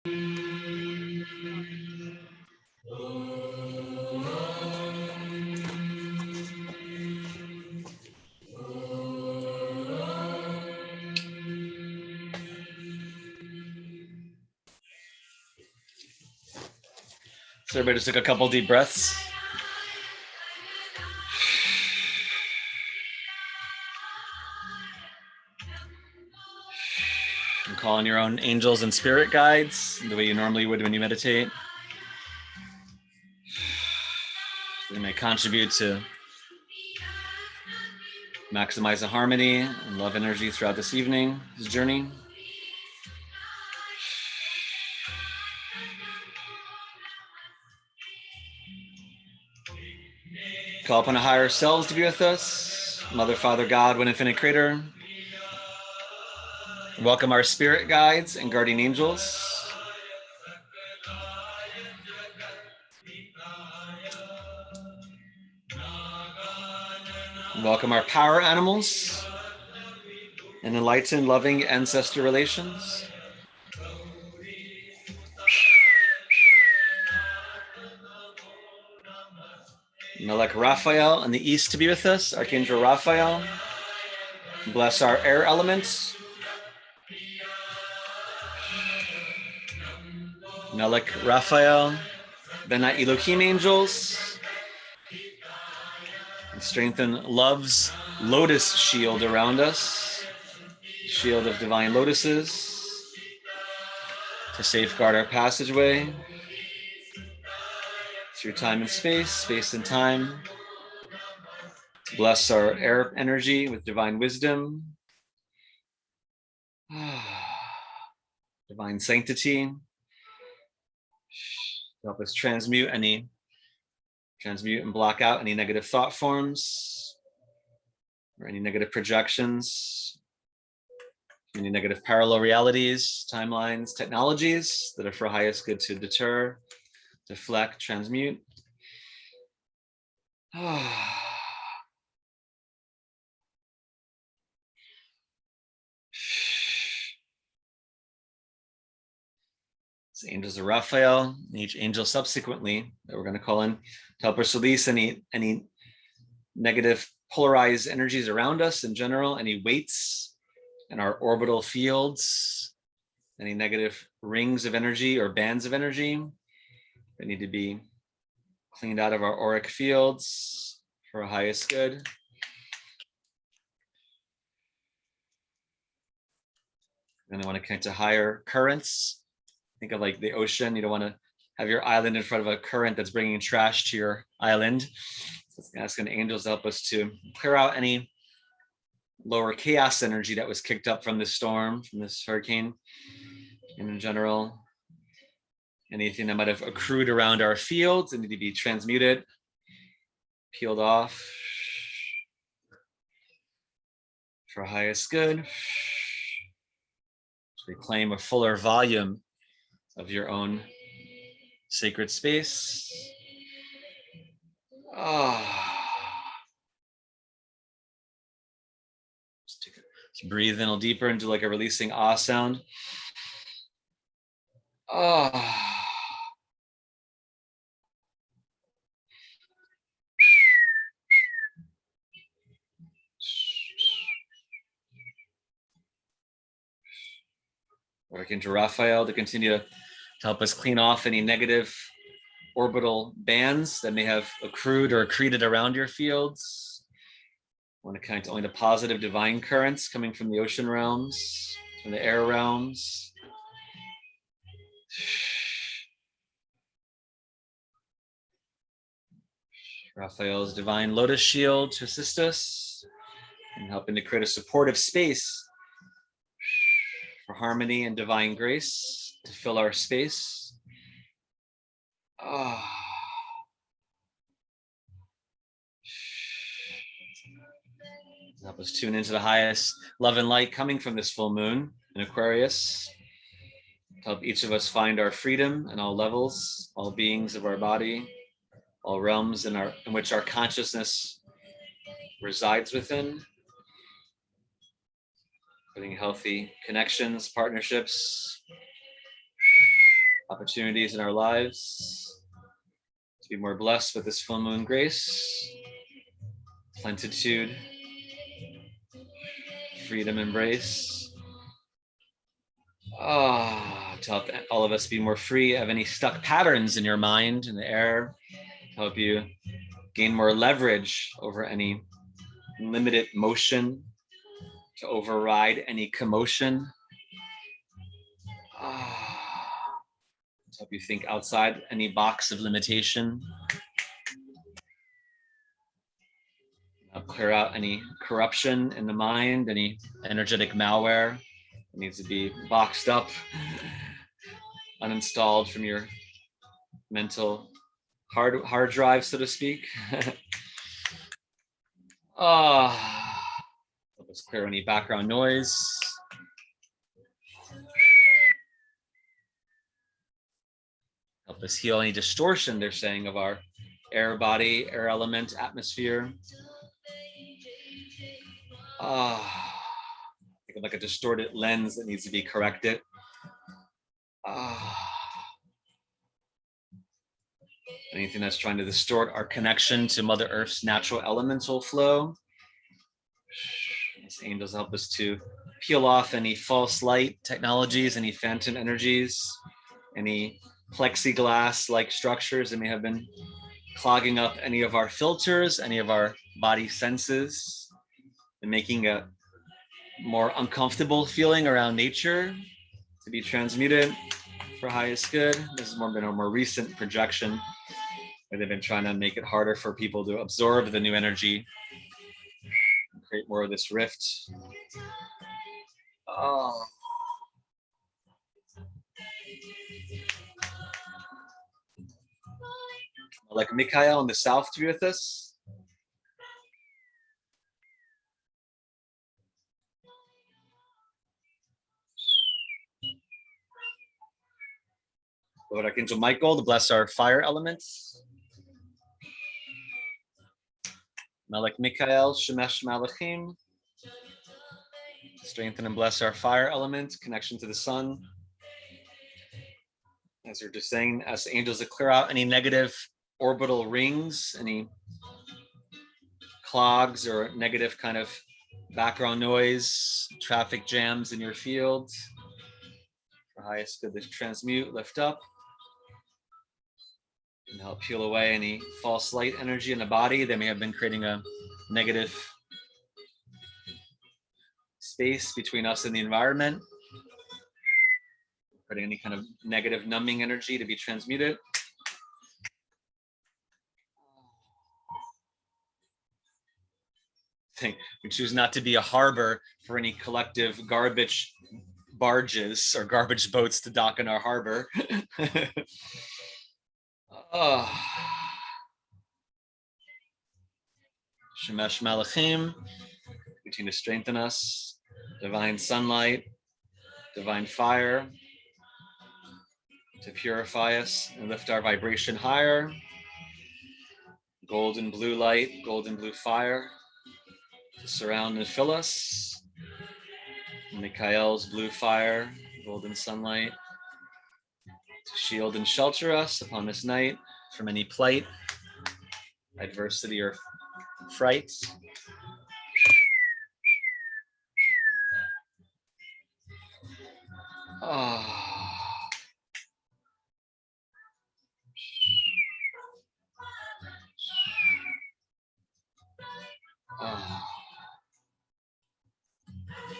So everybody just took a couple deep breaths. And call on your own angels and spirit guides the way you normally would when you meditate. They may contribute to maximize the harmony and love energy throughout this evening, this journey. Call upon a higher selves to be with us. Mother, Father, God, one infinite creator. Welcome our spirit guides and guardian angels. Welcome our power animals and enlightened, loving ancestor relations. Melech Raphael in the east to be with us, Archangel Raphael. Bless our air elements. Melech Raphael, Benai Elohim angels. And strengthen love's lotus shield around us, shield of divine lotuses, to safeguard our passageway through time and space, space and time. To bless our air energy with divine wisdom, divine sanctity, to help us transmute and block out any negative thought forms or any negative projections, any negative parallel realities, timelines, technologies that are for highest good to deter, deflect, transmute. It's angels of Raphael, and each angel subsequently that we're going to call in to help us release any negative polarized energies around us in general, any weights in our orbital fields, any negative rings of energy or bands of energy that need to be cleaned out of our auric fields for our highest good. And I want to connect to higher currents. Think of like the ocean. You don't want to have your island in front of a current that's bringing trash to your island. So it's asking angels to help us to clear out any lower chaos energy that was kicked up from this storm, from this hurricane, and in general, anything that might have accrued around our fields and need to be transmuted, peeled off for highest good. To reclaim a fuller volume of your own sacred space. Let's breathe in a little deeper into like a releasing ah sound. Working to Raphael to continue to help us clean off any negative orbital bands that may have accrued or accreted around your fields. I want to connect only the positive divine currents coming from the ocean realms, from the air realms. Raphael's divine lotus shield to assist us in helping to create a supportive space for harmony and divine grace to fill our space. Help us tune into the highest love and light coming from this full moon in Aquarius. Help each of us find our freedom in all levels, all beings of our body, all realms in which our consciousness resides within. Putting healthy connections, partnerships, opportunities in our lives to be more blessed with this full moon grace, plenitude, freedom, embrace. To help all of us be more free of any stuck patterns in your mind, in the air, to help you gain more leverage over any limited motion, to override any commotion. To help you think outside any box of limitation. Clear out any corruption in the mind, any energetic malware that needs to be boxed up, uninstalled from your mental hard drive, so to speak. Let's clear any background noise. Help us heal any distortion, they're saying, of our air body, air element, atmosphere. Think of like a distorted lens that needs to be corrected. Anything that's trying to distort our connection to Mother Earth's natural elemental flow. These angels help us to peel off any false light technologies, any phantom energies, any plexiglass-like structures that may have been clogging up any of our filters, any of our body senses, and making a more uncomfortable feeling around nature to be transmuted for highest good. This has been a more recent projection where they've been trying to make it harder for people to absorb the new energy and create more of this rift. Like Mikhail in the south to be with us. Lord Archangel Michael to bless our fire elements. Melech Mikhael, Shemesh Malachim. Strengthen and bless our fire element, connection to the sun. As you're just saying, as angels to clear out any negative orbital rings, any clogs or negative kind of background noise, traffic jams in your field. For highest good to transmute, lift up. And help peel away any false light energy in the body that may have been creating a negative space between us and the environment. Creating any kind of negative numbing energy to be transmuted. We choose not to be a harbor for any collective garbage barges or garbage boats to dock in our harbor. Shemesh Malachim, continue to strengthen us. Divine sunlight, divine fire, to purify us and lift our vibration higher. Golden blue light, golden blue fire, to surround and fill us. Mikhail's blue fire, golden sunlight, to shield and shelter us upon this night from any plight, adversity, or fright.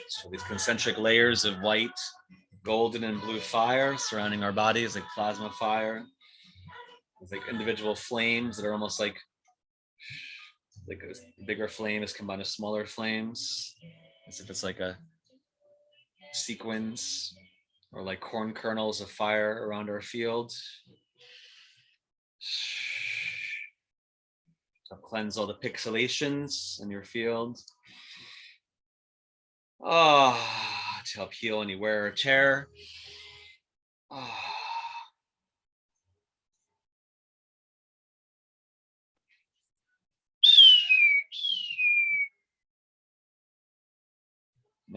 So these concentric layers of white, golden, and blue fire surrounding our bodies like plasma fire. It's like individual flames that are almost like bigger flames combined with smaller flames, as if it's like a sequence or like corn kernels of fire around our field. To cleanse all the pixelations in your field. To help heal any wear or tear. I'll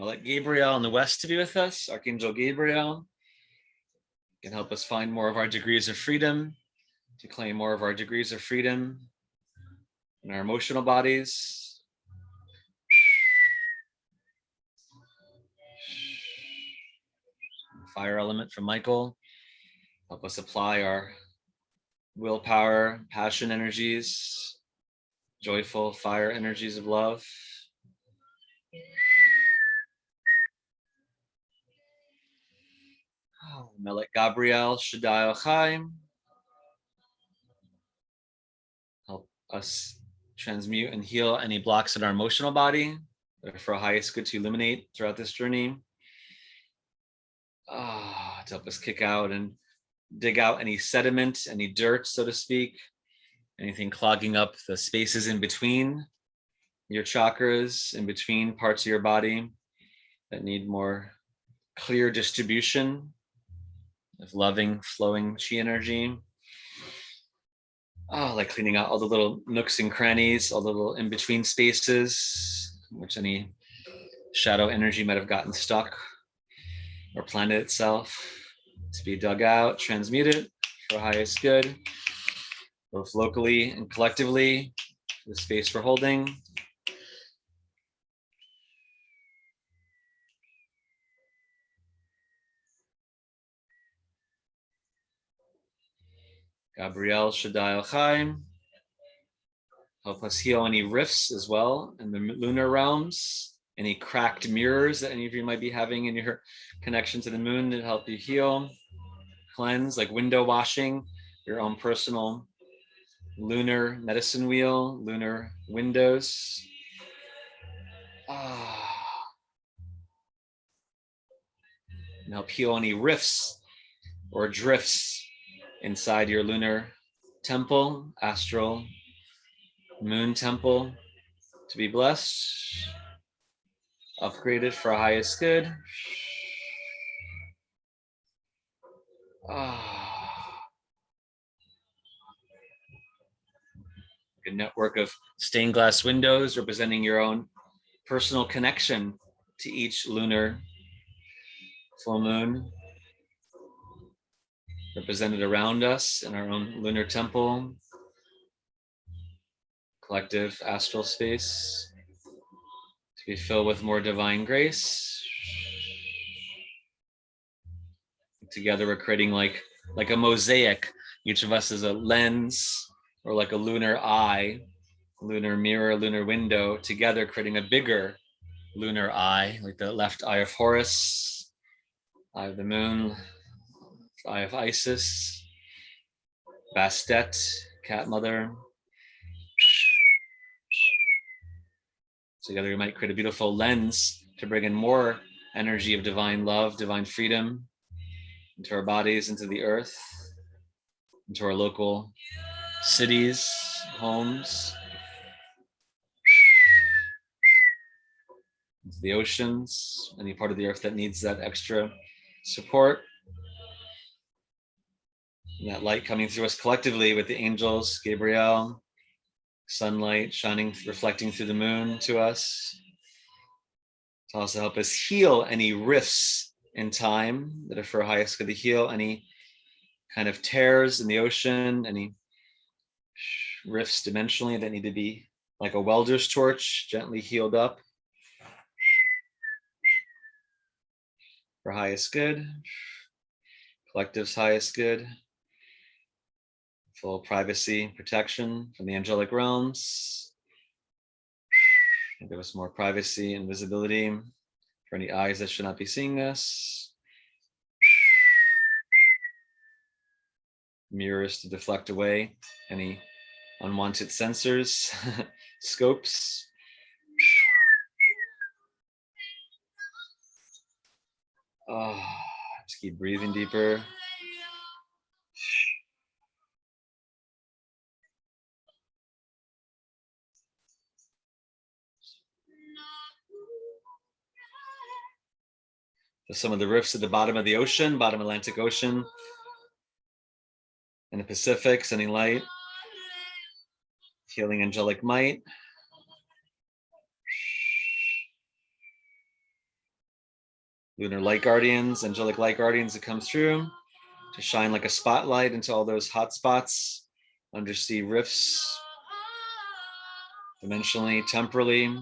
let Gabriel in the west to be with us, Archangel Gabriel, Can help us find more of our degrees of freedom, to claim more of our degrees of freedom in our emotional bodies. Fire element from Michael. Help us apply our willpower, passion energies, joyful fire energies of love. Melech Gabriel, Shaddai Chaim. Help us transmute and heal any blocks in our emotional body that are for our highest good to illuminate throughout this journey. To help us kick out and dig out any sediment, any dirt, so to speak, anything clogging up the spaces in between your chakras, in between parts of your body that need more clear distribution of loving, flowing chi energy. Like cleaning out all the little nooks and crannies, all the little in-between spaces, which any shadow energy might have gotten stuck, or planet itself, to be dug out, transmuted for highest good, both locally and collectively, the space we're holding. Gabriel Shaddai Chaim. Help us heal any rifts as well in the lunar realms, any cracked mirrors that any of you might be having in your connection to the moon to help you heal, cleanse, like window washing, your own personal lunar medicine wheel, lunar windows. And help heal any rifts or drifts inside your lunar temple, astral moon temple, to be blessed, upgraded for highest good. A network of stained glass windows representing your own personal connection to each lunar full moon, represented around us in our own lunar temple, collective astral space, to be filled with more divine grace. Together we're creating like a mosaic. Each of us is a lens, or like a lunar eye, lunar mirror, lunar window, together creating a bigger lunar eye, like the left eye of Horus, eye of the moon, eye of Isis, Bastet, cat mother. Together we might create a beautiful lens to bring in more energy of divine love, divine freedom into our bodies, into the earth, into our local cities, homes, into the oceans, any part of the earth that needs that extra support. And that light coming through us collectively with the angels, Gabriel, sunlight shining, reflecting through the moon to us, to also help us heal any rifts in time that are for highest good to heal, any kind of tears in the ocean, any rifts dimensionally that need to be, like a welder's torch, gently healed up for highest good, collective's highest good, full privacy, protection from the angelic realms. Give us more privacy and visibility for any eyes that should not be seeing us. Mirrors to deflect away any unwanted sensors, scopes. Just keep breathing deeper. So some of the rifts at the bottom of the ocean, bottom Atlantic Ocean, in the Pacific, sending light, healing angelic might. Lunar light guardians, angelic light guardians that come through to shine like a spotlight into all those hot spots, undersea rifts, dimensionally, temporally,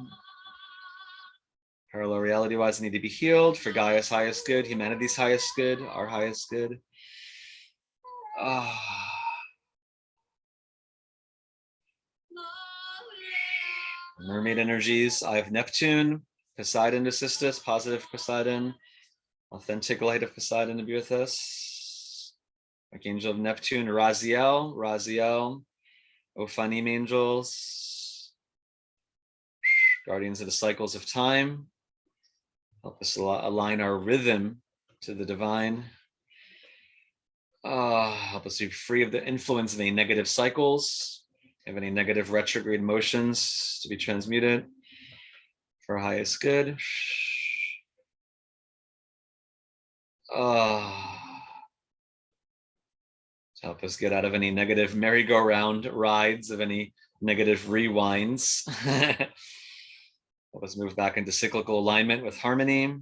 parallel reality-wise, need to be healed for Gaia's highest good, humanity's highest good, our highest good. Mermaid energies, Eye of Neptune, Poseidon to assist us, positive Poseidon, authentic light of Poseidon to be with us. Archangel of Neptune, Raziel, Ophanim angels, guardians of the cycles of time, help us align our rhythm to the divine. Help us be free of the influence of any negative cycles, have any negative retrograde motions to be transmuted for our highest good. Help us get out of any negative merry-go-round rides, of any negative rewinds. Help us move back into cyclical alignment with harmony.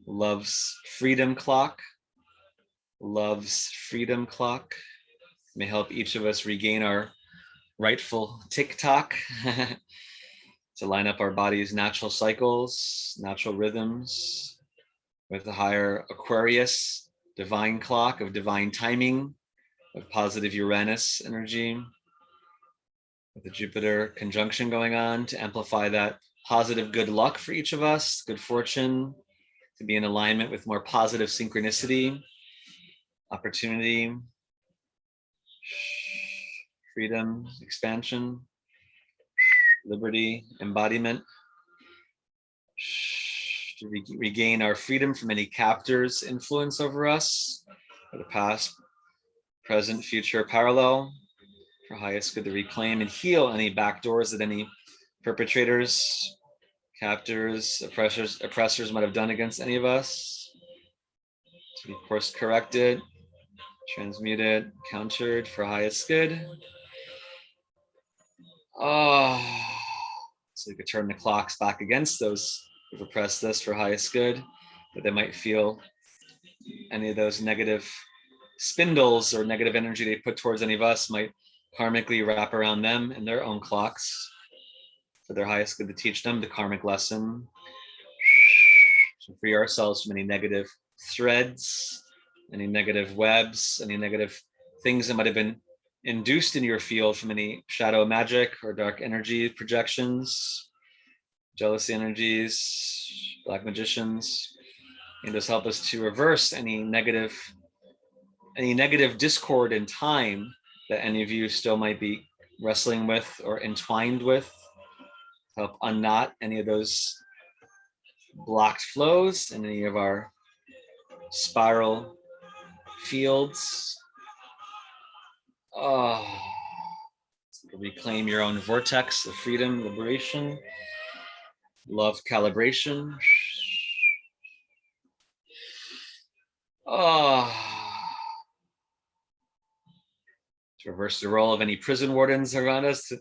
Love's freedom clock. Love's freedom clock may help each of us regain our rightful tick-tock to line up our body's natural cycles, natural rhythms with the higher Aquarius divine clock of divine timing, of positive Uranus energy, with the Jupiter conjunction going on to amplify that positive good luck for each of us, good fortune, to be in alignment with more positive synchronicity, opportunity, freedom, expansion, liberty, embodiment, to regain our freedom from any captors' influence over us, for the past, present, future, parallel, for highest good to reclaim and heal any backdoors that any perpetrators, captors, oppressors might have done against any of us, to be course corrected, transmuted, countered for highest good. So we could turn the clocks back against those who've oppressed us for highest good, that they might feel any of those negative spindles or negative energy they put towards any of us might karmically wrap around them in their own clocks for their highest good, to teach them the karmic lesson, to free ourselves from any negative threads, any negative webs, any negative things that might have been induced in your field from any shadow magic or dark energy projections, jealousy energies, black magicians, and just help us to reverse any negative discord in time that any of you still might be wrestling with or entwined with. Help unknot any of those blocked flows in any of our spiral fields. Reclaim your own vortex of freedom, liberation, love, calibration. To reverse the role of any prison wardens around us,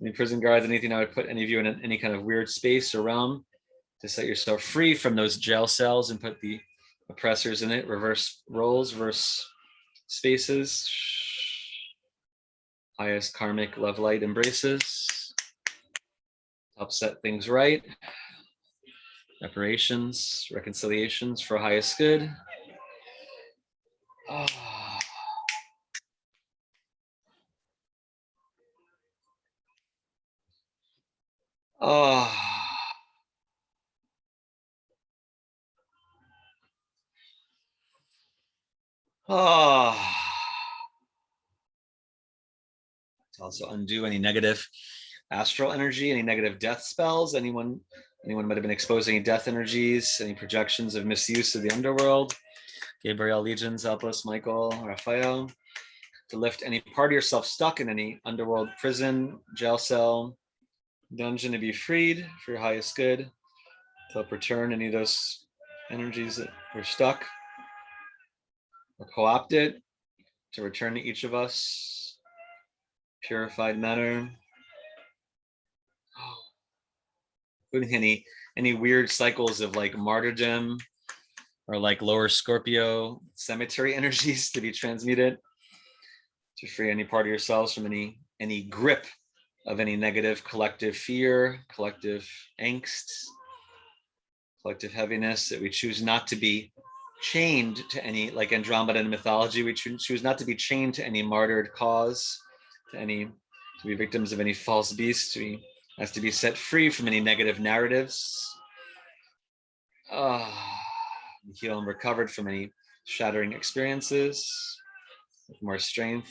any prison guards, anything that would put any of you in any kind of weird space or realm, to set yourself free from those jail cells and put the oppressors in it, reverse roles, reverse spaces. Highest karmic love light embraces. Help set things right. Reparations, reconciliations for highest good. To also undo any negative astral energy, any negative death spells. Anyone might have been exposed to any death energies, any projections of misuse of the underworld. Gabriel, legions, help us, Michael, Raphael, to lift any part of yourself stuck in any underworld prison, jail cell, dungeon, to be freed for your highest good. To help return any of those energies that were stuck or co-opted, to return to each of us, purified matter. Including any weird cycles of like martyrdom, or like lower Scorpio cemetery energies to be transmuted, to free any part of yourselves from any grip of any negative collective fear, collective angst, collective heaviness, that we choose not to be chained to any, like Andromeda in mythology, we choose not to be chained to any martyred cause, to be victims of any false beast. We have to be set free from any negative narratives. Heal and recovered from any shattering experiences with more strength,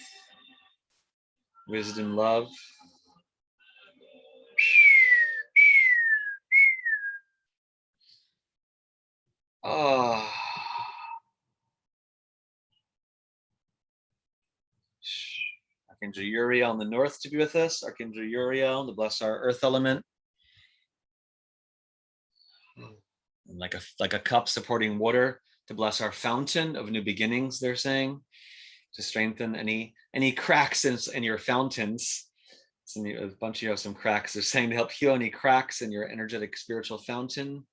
wisdom, love. Archangel Uriel in the north to be with us. Archangel Uriel to bless our earth element. And like a cup supporting water to bless our fountain of new beginnings, they're saying, to strengthen any cracks in your fountains. A bunch of you have some cracks. They're saying to help heal any cracks in your energetic spiritual fountain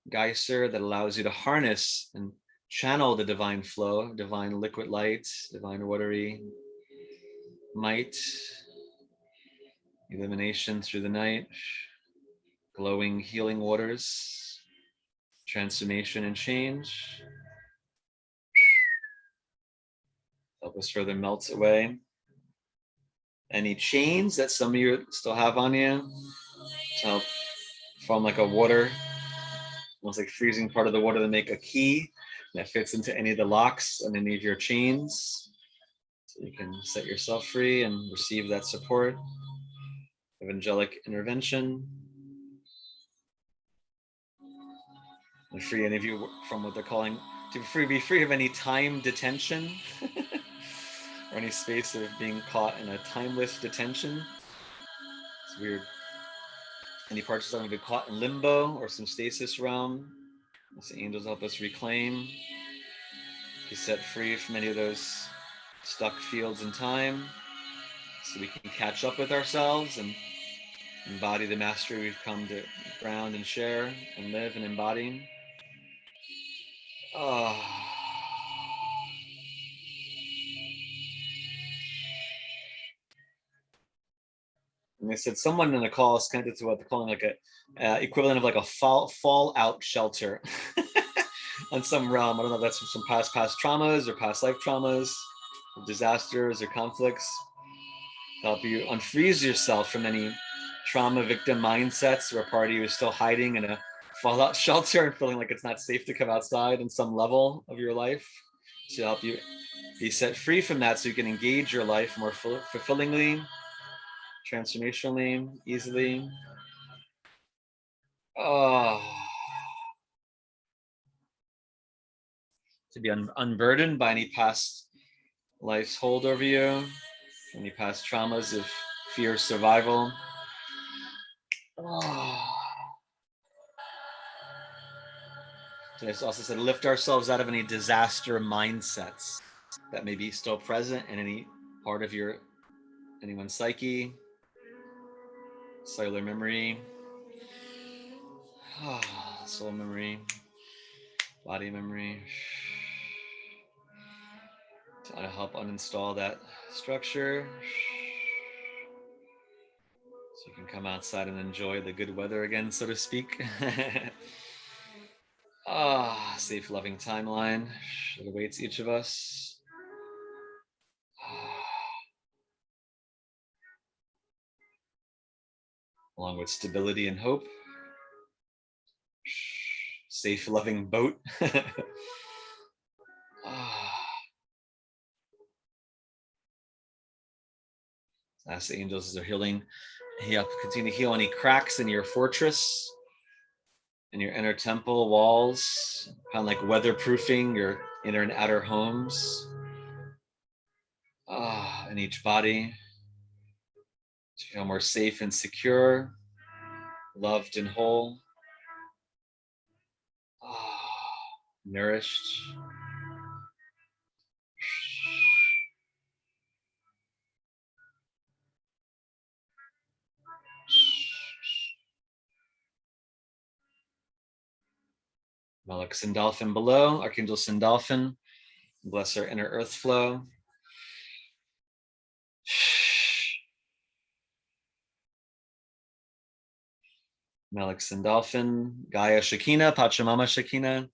geyser that allows you to harness and channel the divine flow, divine liquid light, divine watery might, illumination through the night, glowing healing waters, transformation and change. Help us further melt away any chains that some of you still have on you, to help form like a water, almost like freezing part of the water to make a key that fits into any of the locks on any of your chains. So you can set yourself free and receive that support of angelic intervention. And free any of you from what they're calling, be free of any time detention or any space of being caught in a timeless detention. It's weird. Any parts of something be caught in limbo or some stasis realm. The angels help us reclaim, be set free from any of those stuck fields in time, so we can catch up with ourselves and embody the mastery we've come to ground and share and live and embody. And they said someone in the call is connected to what they're calling like a equivalent of like a fallout shelter on some realm. I don't know if that's from some past traumas or past life traumas, or disasters or conflicts. Help you unfreeze yourself from any trauma victim mindsets where part of you is still hiding in a fallout shelter and feeling like it's not safe to come outside in some level of your life. To help you be set free from that, so you can engage your life more fulfillingly, transformationally, easily. To be unburdened by any past life's hold over you, any past traumas of fear of survival. So it's also said, lift ourselves out of any disaster mindsets that may be still present in any part of anyone's psyche, cellular memory, soul memory, body memory. To help uninstall that structure, so you can come outside and enjoy the good weather again, so to speak. Safe, loving timeline that awaits each of us. Along with stability and hope. Safe, loving boat. Ask the angels as they're healing. Continue to heal any cracks in your fortress, in your inner temple walls, kind of like weatherproofing your inner and outer homes. In each body, to feel more safe and secure, loved and whole, nourished. Melech Sindalphin below, Archangel Sindalphin, bless our inner earth flow. Melech Sindalphin, Gaia Shekinah, Pachamama Shekinah,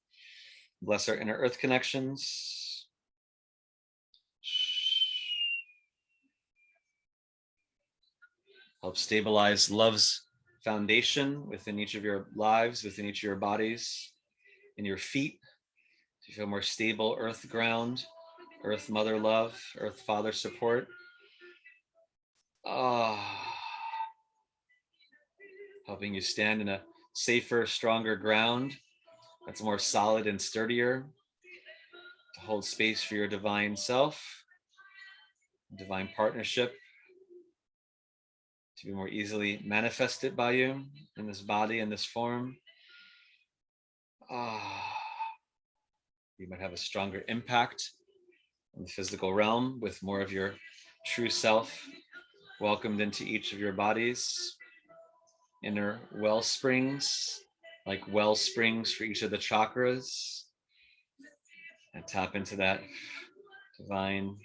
bless our inner earth connections. Help stabilize love's foundation within each of your lives, within each of your bodies, in your feet, to feel more stable earth ground, earth mother love, earth father support. Helping you stand in a safer, stronger ground that's more solid and sturdier, to hold space for your divine self, divine partnership, to be more easily manifested by you in this body, in this form. You might have a stronger impact in the physical realm with more of your true self welcomed into each of your bodies. Inner well springs, like well springs for each of the chakras, and tap into that divine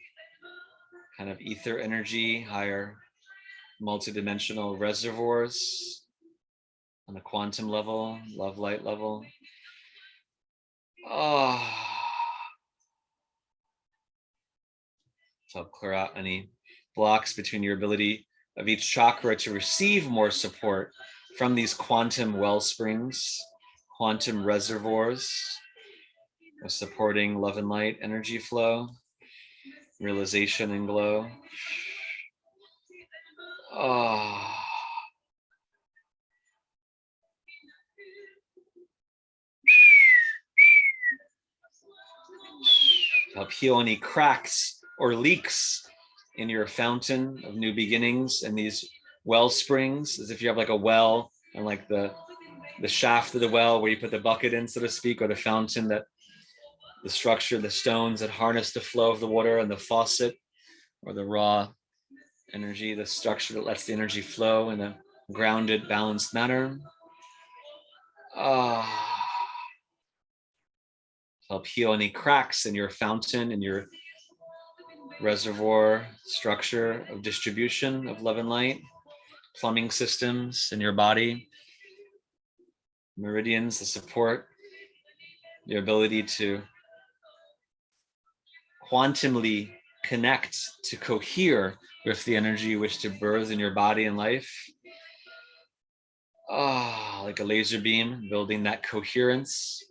kind of ether energy, higher multidimensional reservoirs on the quantum level, love light level. To help clear out any blocks between your ability of each chakra to receive more support from these quantum well springs, quantum reservoirs of supporting love and light energy flow, realization and glow. Help heal any cracks or leaks in your fountain of new beginnings and these well springs, as if you have like a well and like the shaft of the well where you put the bucket in, so to speak, or the fountain, that the structure, the stones that harness the flow of the water, and the faucet or the raw energy, the structure that lets the energy flow in a grounded, balanced manner. Help heal any cracks in your fountain, in your reservoir structure of distribution of love and light, plumbing systems in your body, meridians that support your ability to quantumly connect, to cohere with the energy you wish to birth in your body and life. Like a laser beam, building that coherence.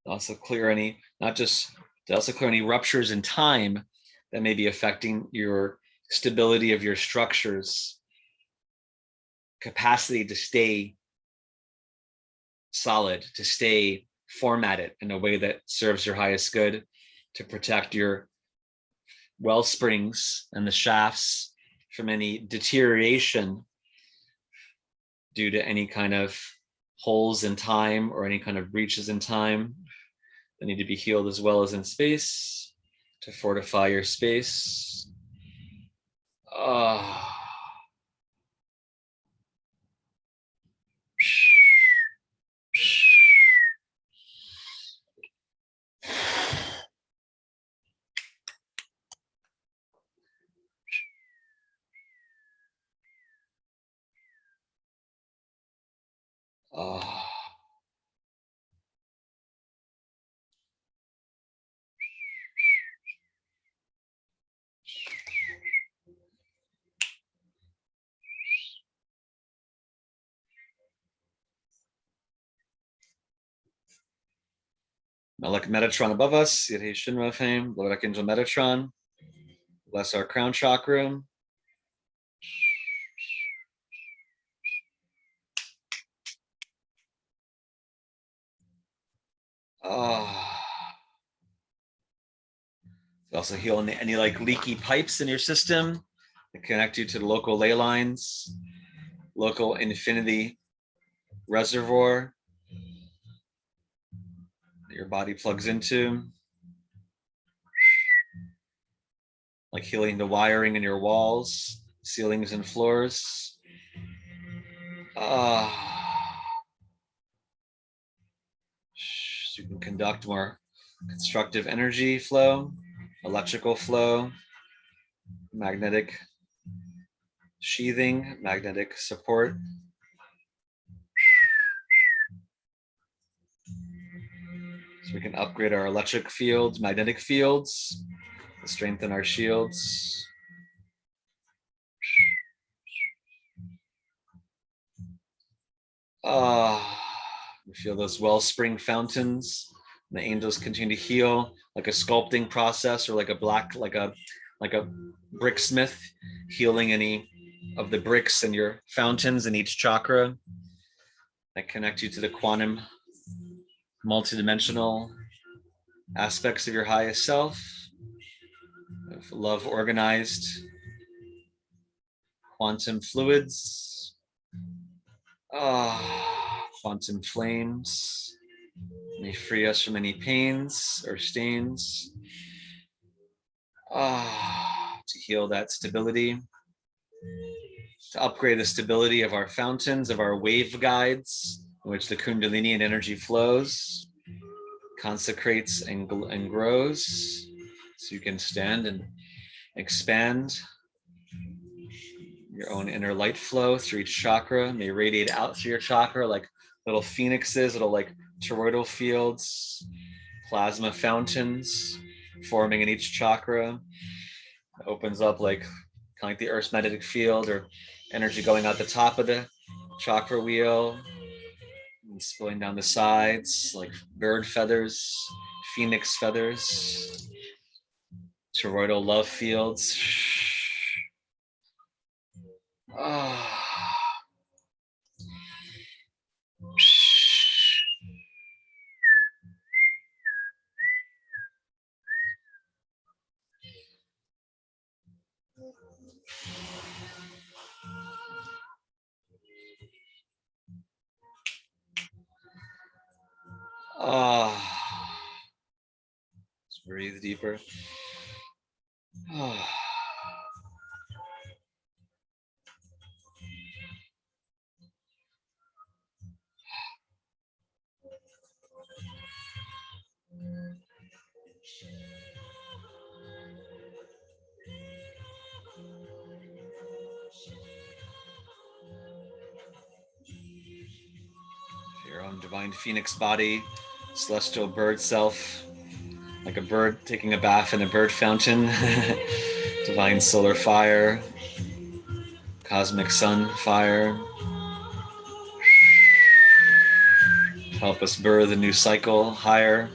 Also clear any, not just, to also clear any ruptures in time that may be affecting your stability of your structures, capacity to stay solid, to stay formatted in a way that serves your highest good, to protect your well springs and the shafts from any deterioration due to any kind of holes in time or any kind of breaches in time that need to be healed, as well as in space, to fortify your space. Melech Metatron above us, Yidhei Shinra fame, Lord Archangel Metatron, bless our crown chakra. Also heal any like leaky pipes in your system that connect you to the local ley lines, local infinity reservoir that your body plugs into, like healing the wiring in your walls, ceilings, and floors. So you can conduct more constructive energy flow, electrical flow, magnetic sheathing, magnetic support. So we can upgrade our electric fields, magnetic fields, to strengthen our shields. We feel those wellspring fountains. The angels continue to heal, like a sculpting process, or like a bricksmith healing any of the bricks in your fountains in each chakra that connect you to the quantum, multidimensional aspects of your highest self, of love organized quantum fluids, quantum flames. May free us from any pains or stains. To heal that stability, to upgrade the stability of our fountains, of our wave guides, in which the Kundalini and energy flows, consecrates and grows, so you can stand and expand your own inner light flow through each chakra. May radiate out through your chakra like little phoenixes, little like toroidal fields, plasma fountains forming in each chakra. It opens up like kind of like the Earth's magnetic field, or energy going out the top of the chakra wheel and spilling down the sides like bird feathers, phoenix feathers, toroidal love fields. Let's breathe deeper. Your own divine phoenix body, celestial bird self, like a bird taking a bath in a bird fountain. Divine solar fire, cosmic sun fire. Help us birth a new cycle higher,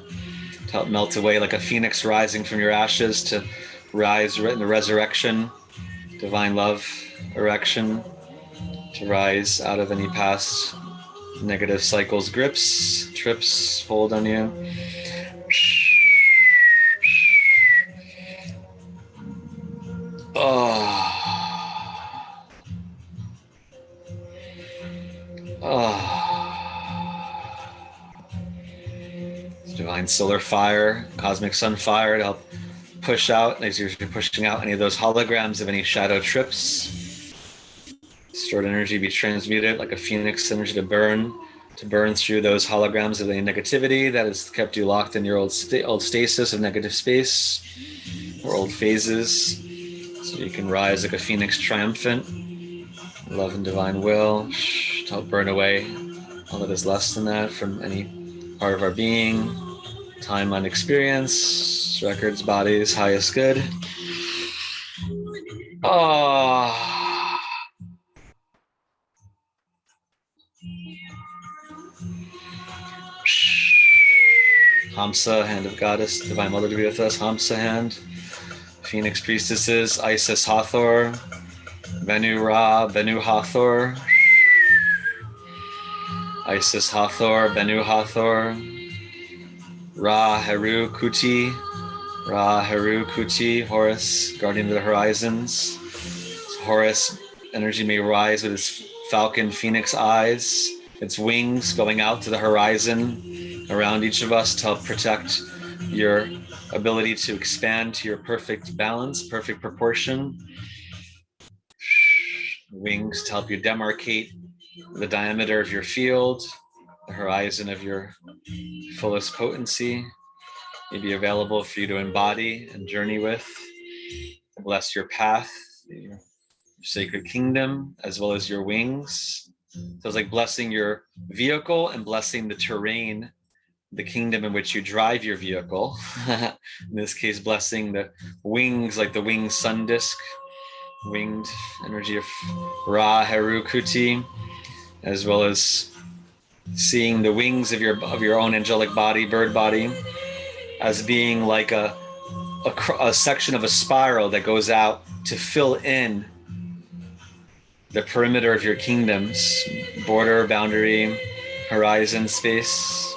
to help melt away like a phoenix rising from your ashes, to rise in the resurrection, divine love, erection, to rise out of any past negative cycles, grips, trips, hold on you. Divine solar fire, cosmic sun fire, to help push out, as you're pushing out any of those holograms of any shadow trips. Stored energy be transmuted like a phoenix energy, to burn through those holograms of any negativity that has kept you locked in your old stasis of negative space or old phases, so you can rise like a phoenix triumphant, love and divine will, to help burn away all that is less than that from any part of our being, timeline experience, records, bodies, highest good. Hamsa, hand of goddess, divine mother to be with us. Hamsa hand, phoenix priestesses, Isis Hathor, Venu Ra, Venu Hathor, Isis Hathor, Venu Hathor, Ra Heru Kuti, Ra Heru Kuti, Horus, guardian of the horizons. So Horus energy may rise with his falcon phoenix eyes, its wings going out to the horizon around each of us to help protect your ability to expand to your perfect balance, perfect proportion. Wings to help you demarcate the diameter of your field, the horizon of your fullest potency, may be available for you to embody and journey with, to bless your path, your sacred kingdom, as well as your wings. So it's like blessing your vehicle and blessing the terrain, the kingdom in which you drive your vehicle. In this case, blessing the wings, like the winged sun disk, winged energy of Ra, Heru, Kuti, as well as seeing the wings of your own angelic body, bird body, as being like a section of a spiral that goes out to fill in the perimeter of your kingdoms, border, boundary, horizon, space.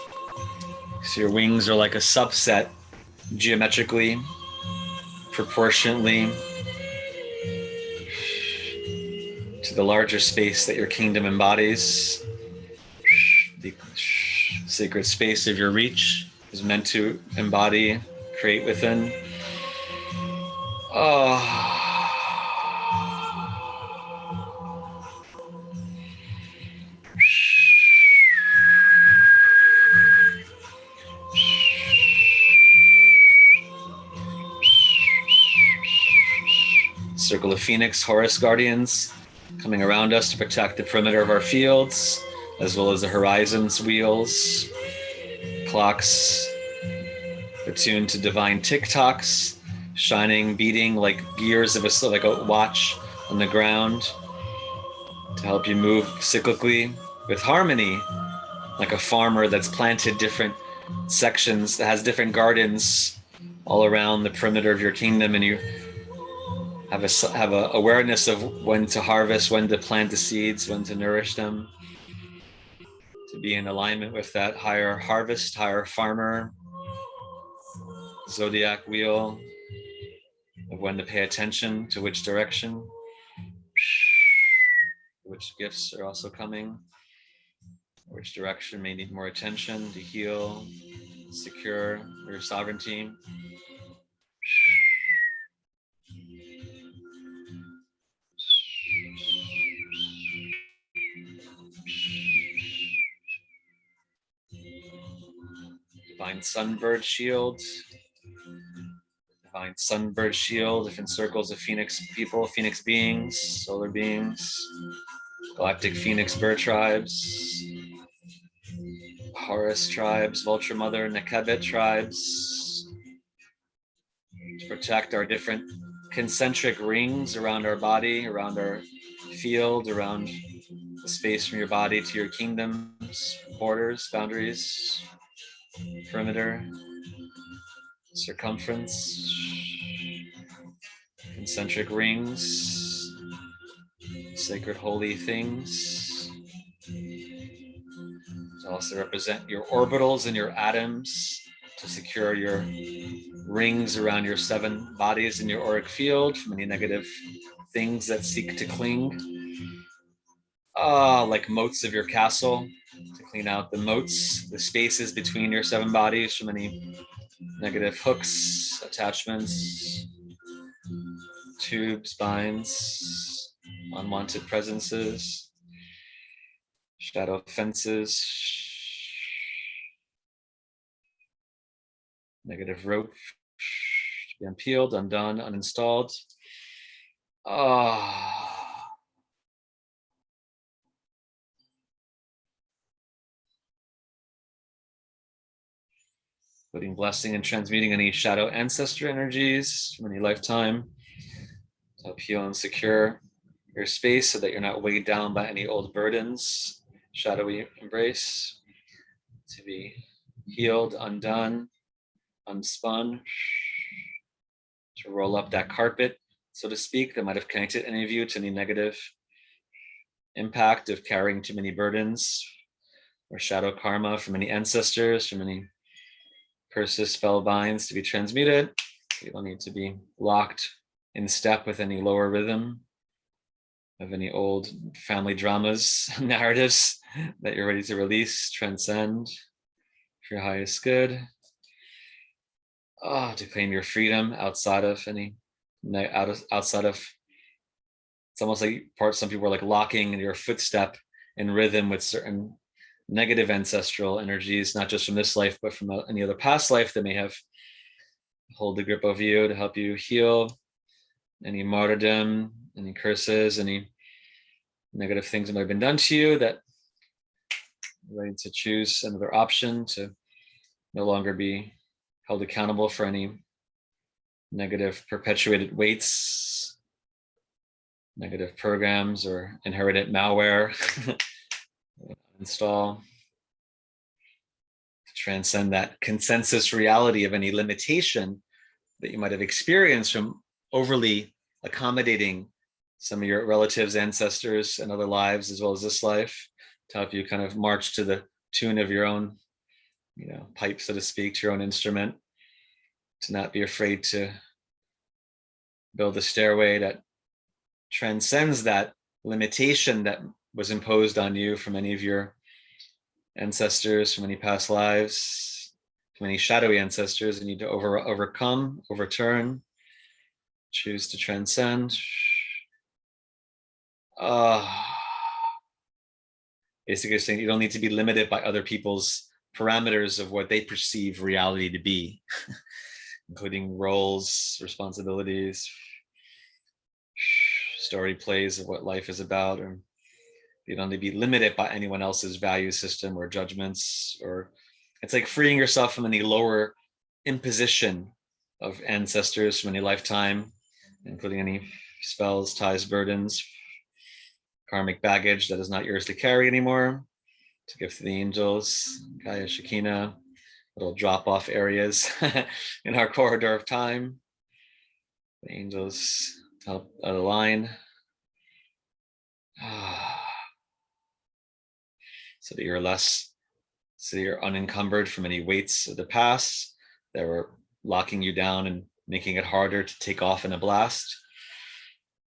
So your wings are like a subset, geometrically, proportionately, to the larger space that your kingdom embodies. The sacred space of your reach is meant to embody, create within. Oh. Circle of Phoenix, Horus guardians, coming around us to protect the perimeter of our fields, as well as the horizon's wheels, clocks attuned to divine tick-tocks, shining, beating like gears of like a watch on the ground to help you move cyclically with harmony, like a farmer that's planted different sections, that has different gardens all around the perimeter of your kingdom, and you have a awareness of when to harvest, when to plant the seeds, when to nourish them, to be in alignment with that higher harvest, higher farmer zodiac wheel of when to pay attention to which direction, which gifts are also coming, which direction may need more attention to heal, secure your sovereignty. Divine sunbird shield. Divine sunbird shield, different circles of Phoenix people, Phoenix beings, solar beings, galactic Phoenix bird tribes, Horus tribes, Vulture Mother, Nekebet tribes, to protect our different concentric rings around our body, around our field, around the space from your body to your kingdoms, borders, boundaries, perimeter, circumference, concentric rings, sacred holy things. To also represent your orbitals and your atoms, to secure your rings around your 7 bodies in your auric field from any negative things that seek to cling. Like moats of your castle, to clean out the moats, the spaces between your 7 bodies from any negative hooks, attachments, tubes, binds, unwanted presences, shadow fences, negative rope to be unpeeled, undone, uninstalled. Putting blessing and transmuting any shadow ancestor energies from any lifetime to help heal and secure your space so that you're not weighed down by any old burdens. Shadowy embrace to be healed, undone, unspun, to roll up that carpet, so to speak, that might have connected any of you to any negative impact of carrying too many burdens or shadow karma from any ancestors, from any curses, spell binds to be transmuted. You don't need to be locked in step with any lower rhythm of any old family dramas, narratives that you're ready to release, transcend for your highest good. To claim your freedom outside of outside of, it's almost like some people are like locking your footstep in rhythm with certain negative ancestral energies, not just from this life, but from any other past life that may have hold the grip of you to help you heal any martyrdom, any curses, any negative things that might have been done to you, that you're ready to choose another option to no longer be held accountable for any negative perpetuated weights, negative programs, or inherited malware. Install to transcend that consensus reality of any limitation that you might have experienced from overly accommodating some of your relatives, ancestors, and other lives, as well as this life, to help you kind of march to the tune of your own, pipe, so to speak, to your own instrument, to not be afraid to build a stairway that transcends that limitation that was imposed on you from any of your ancestors, from any past lives, from any shadowy ancestors. You need to overcome, overturn, choose to transcend. Basically saying you don't need to be limited by other people's parameters of what they perceive reality to be, including roles, responsibilities, story plays of what life is about, or you don't need to be limited by anyone else's value system or judgments. Or it's like freeing yourself from any lower imposition of ancestors from any lifetime, including any spells, ties, burdens, karmic baggage that is not yours to carry anymore, to give to the angels, Gaia, Shekinah, little drop-off areas in our corridor of time. The angels help align. So that you're unencumbered from any weights of the past that were locking you down and making it harder to take off in a blast.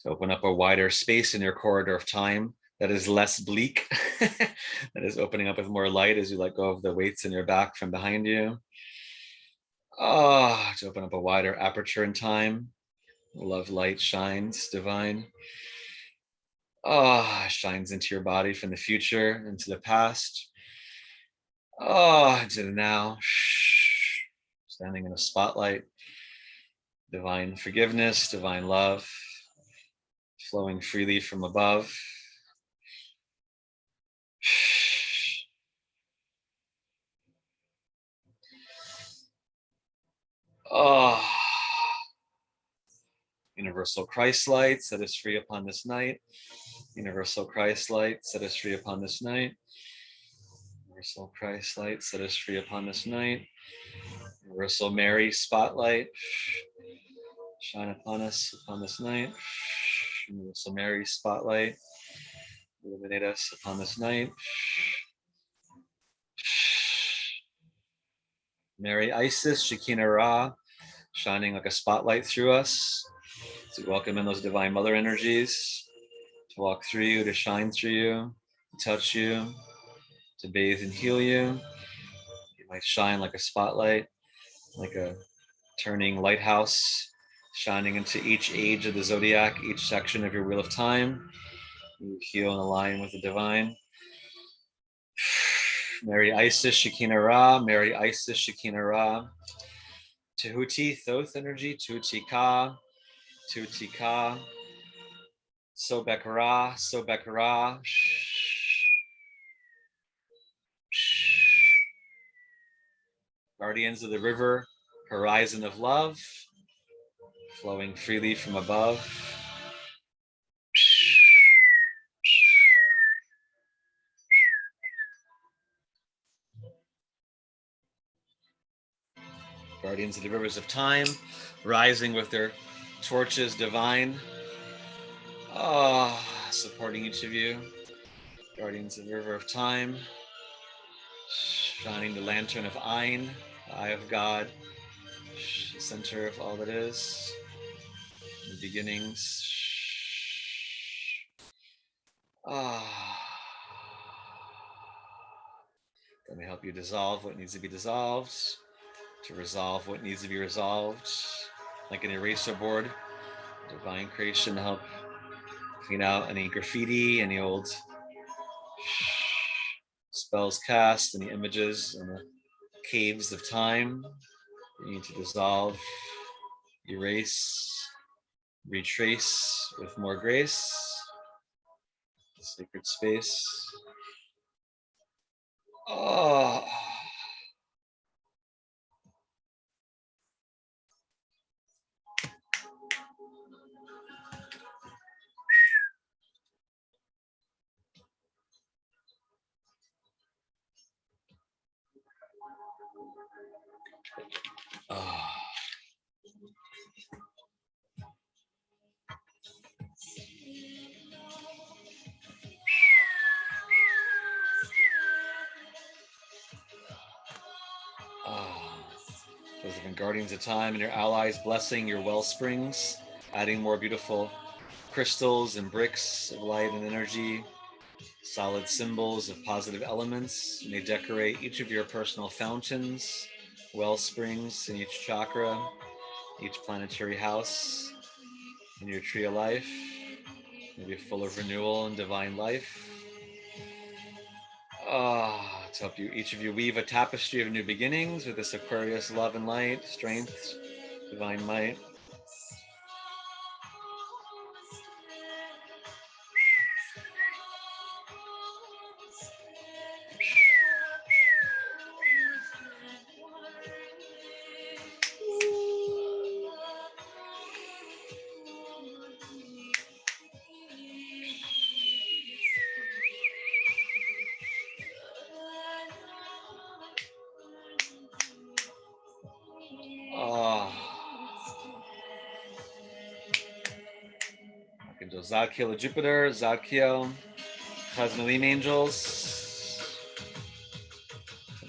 To open up a wider space in your corridor of time that is less bleak, that is opening up with more light as you let go of the weights in your back from behind you. To open up a wider aperture in time. Love light shines divine. Shines into your body from the future into the past. Into the now. Standing in a spotlight. Divine forgiveness, divine love, flowing freely from above. Universal Christ light, set us free upon this night. Universal Christ light, set us free upon this night. Universal Christ light, set us free upon this night. Universal Mary spotlight, shine upon us upon this night. Universal Mary spotlight, illuminate us upon this night. Mary Isis, Shekinah Ra, shining like a spotlight through us. So welcome in those divine mother energies to walk through you, to shine through you, to touch you, to bathe and heal you. You might shine like a spotlight, like a turning lighthouse, shining into each age of the zodiac, each section of your wheel of time. You heal and align with the divine. Mary Isis, Shekinah Ra, Mary Isis, Shekinah Ra. Tehuti, Thoth energy, Tuti Ka, Tuti Ka. Sobek Ra, Sobek Ra. Guardians of the river, horizon of love, flowing freely from above. Guardians of the rivers of time, rising with their torches divine. Supporting each of you. Guardians of the river of time, shining the lantern of Ein, the eye of God, the center of all that is, the beginnings. Ah. Let me help you dissolve what needs to be dissolved, to resolve what needs to be resolved, like an eraser board. Divine creation to help clean out any graffiti, any old spells cast, any images in the caves of time you need to dissolve, erase, retrace with more grace. Sacred space. Oh. Oh. Oh. Those have been guardians of time and your allies blessing your well springs, adding more beautiful crystals and bricks of light and energy, solid symbols of positive elements. You may decorate each of your personal fountains, well springs in each chakra, each planetary house in your tree of life, maybe full of renewal and divine life. To help you, each of you weave a tapestry of new beginnings with this Aquarius love and light, strength, divine might. Archangel Zadkiel of Jupiter, Zadkiel, Cosmolim angels.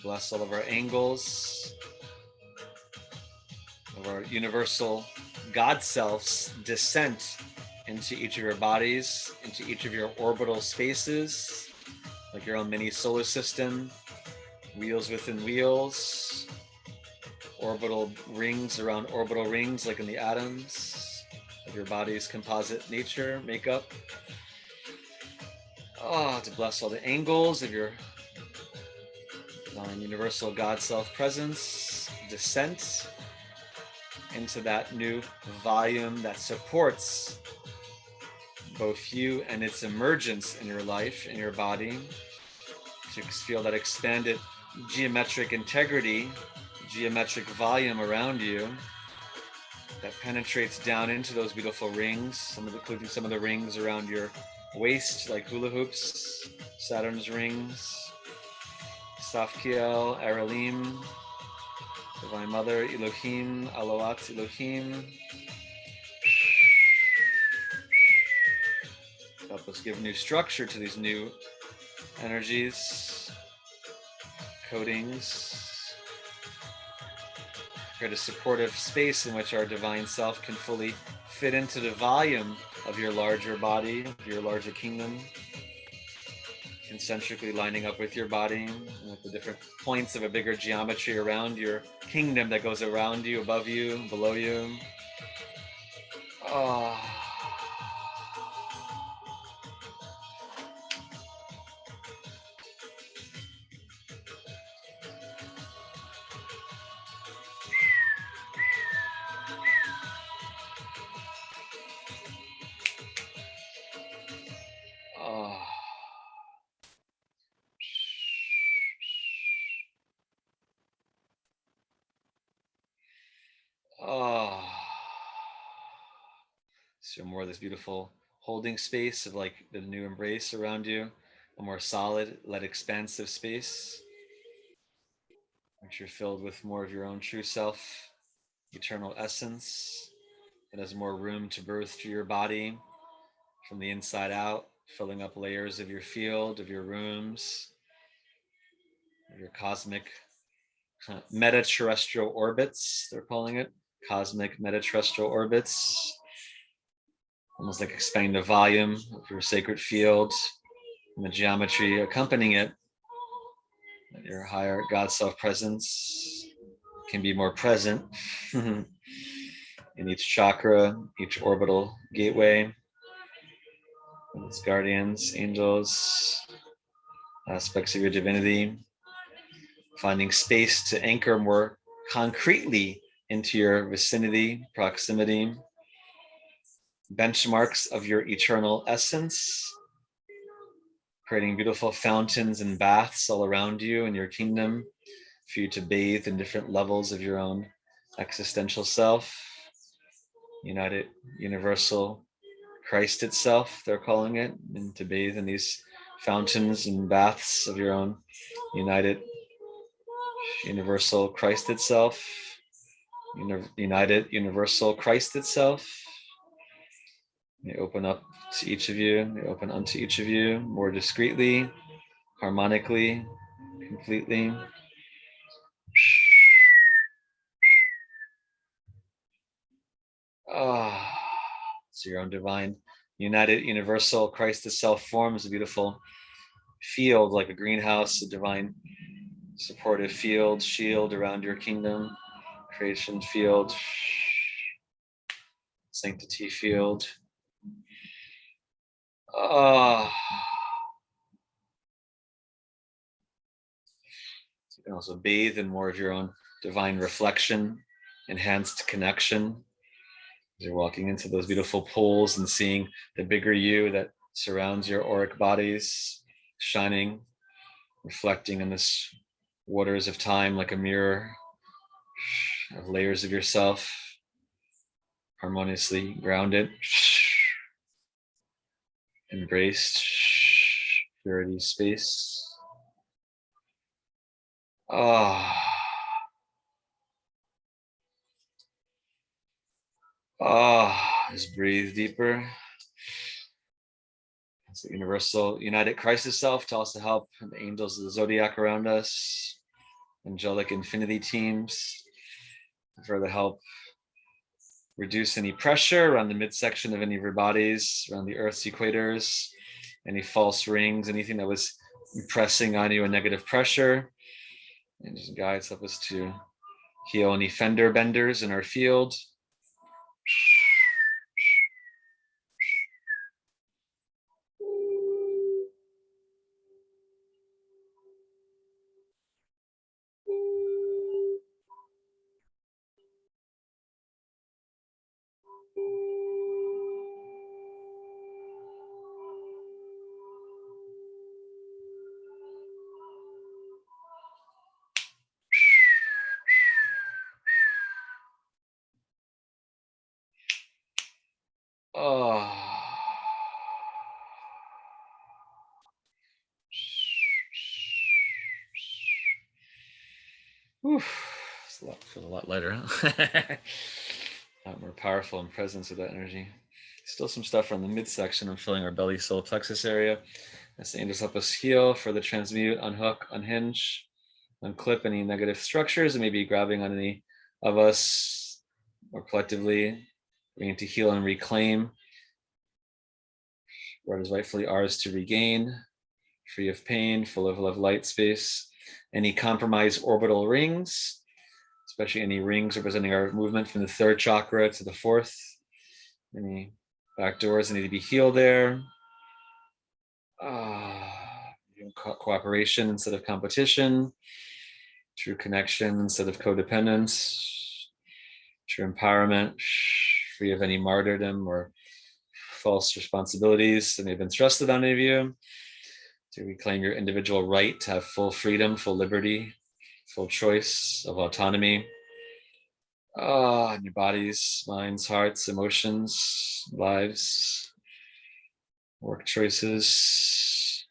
Bless all of our angles, of our universal God selves descent into each of your bodies, into each of your orbital spaces, like your own mini solar system, wheels within wheels, orbital rings around orbital rings, like in the atoms of your body's composite nature, makeup. To bless all the angles of your divine universal God self presence, descent into that new volume that supports both you and its emergence in your life, in your body, to feel that expanded geometric integrity, geometric volume around you that penetrates down into those beautiful rings, including some of the rings around your waist, like hula hoops, Saturn's rings, Safkiel, Aralim, Divine Mother, Elohim, Aloat, Elohim. Help us give new structure to these new energies, coatings. Create a supportive space in which our divine self can fully fit into the volume of your larger body, of your larger kingdom, concentrically lining up with your body and with the different points of a bigger geometry around your kingdom that goes around you, above you, below you. Oh. Oh. Oh. So more of this beautiful holding space of like the new embrace around you, a more solid, yet expansive space, which you're filled with more of your own true self, eternal essence. It has more room to birth through your body from the inside out, filling up layers of your field, of your rooms, of your cosmic meta-terrestrial orbits, they're calling it. Cosmic meta-terrestrial orbits. Almost like expanding the volume of your sacred field, and the geometry accompanying it, that your higher God self presence can be more present in each chakra, each orbital gateway, with its guardians, angels, aspects of your divinity, finding space to anchor more concretely into your vicinity, proximity, benchmarks of your eternal essence, creating beautiful fountains and baths all around you in your kingdom for you to bathe in different levels of your own existential self, united, universal Christ itself, they're calling it, and to bathe in these fountains and baths of your own united, universal Christ itself, united, universal Christ itself. They open up to each of you, they open unto each of you more discreetly, harmonically, completely. So your own divine, united, universal Christ itself forms a beautiful field, like a greenhouse, a divine supportive field, shield around your kingdom, creation field, sanctity field. So you can also bathe in more of your own divine reflection, enhanced connection. You're walking into those beautiful pools and seeing the bigger you that surrounds your auric bodies, shining, reflecting in this waters of time like a mirror of layers of yourself, harmoniously grounded, embraced, purity, space. Just breathe deeper. It's the universal united Christ itself to also help the angels of the zodiac around us, angelic infinity teams, to further help reduce any pressure around the midsection of any of your bodies, around the Earth's equators, any false rings, anything that was impressing on you a negative pressure. And just guides help us to heal any fender benders in our field. Feels a lot lighter, huh? A lot more powerful in presence of that energy. Still some stuff from the midsection. I'm feeling our belly, solar plexus area. As the angels help us heal, further transmute, unhook, unhinge, unclip any negative structures that may be grabbing on any of us, or collectively, we need to heal and reclaim what is rightfully ours to regain, free of pain, full of love, light, space. Any compromised orbital rings, especially any rings representing our movement from the third chakra to the fourth. Any back doors that need to be healed there. Cooperation instead of competition. True connection instead of codependence. True empowerment, free of any martyrdom or false responsibilities that may have been thrusted on any of you. To reclaim your individual right to have full freedom, full liberty, full choice of autonomy. In your bodies, minds, hearts, emotions, lives, work choices,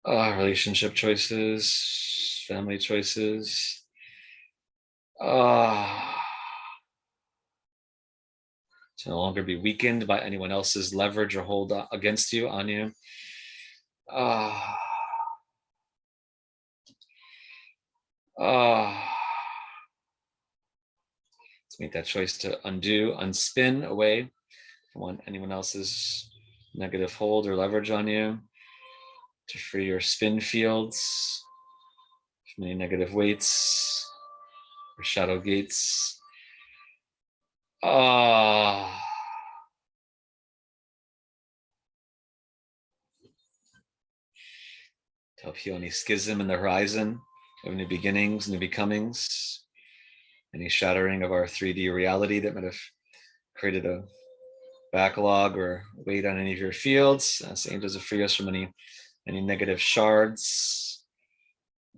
relationship choices, family choices. To no longer be weakened by anyone else's leverage or hold against you, on you. To make that choice to undo, unspin away from anyone else's negative hold or leverage on you. to free your spin fields from any negative weights or shadow gates. To help heal any schism in the horizon of new beginnings, new becomings, any shattering of our 3D reality that might have created a backlog or weight on any of your fields. Ask the angels to free us from any negative shards,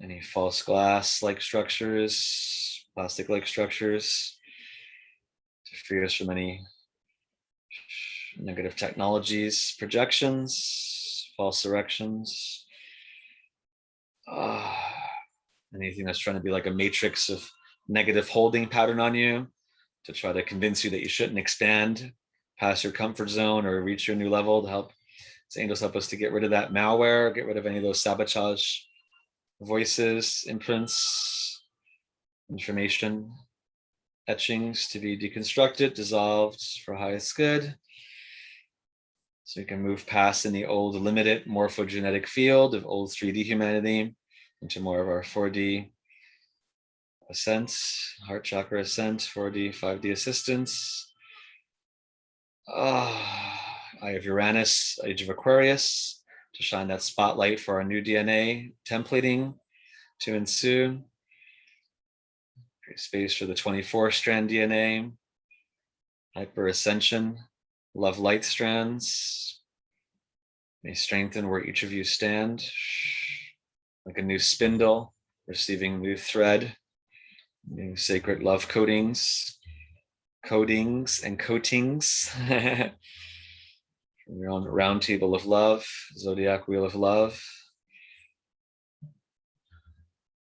any false glass-like structures, plastic-like structures, to free us from any negative technologies, projections, false directions. Anything that's trying to be like a matrix of negative holding pattern on you to try to convince you that you shouldn't expand past your comfort zone or reach your new level. To help, so angels help us to get rid of that malware, get rid of any of those sabotage voices, imprints, information, etchings to be deconstructed, dissolved for highest good. So we can move past in the old limited morphogenetic field of old 3D humanity into more of our 4D ascent, heart chakra ascent, 4D, 5D assistance. Eye of Uranus, Age of Aquarius, to shine that spotlight for our new DNA templating to ensue. Create space for the 24-strand DNA, hyper ascension, love light strands. May strengthen where each of you stand, like a new spindle, receiving new thread, new sacred love coatings and coatings. From your own round table of love, zodiac wheel of love.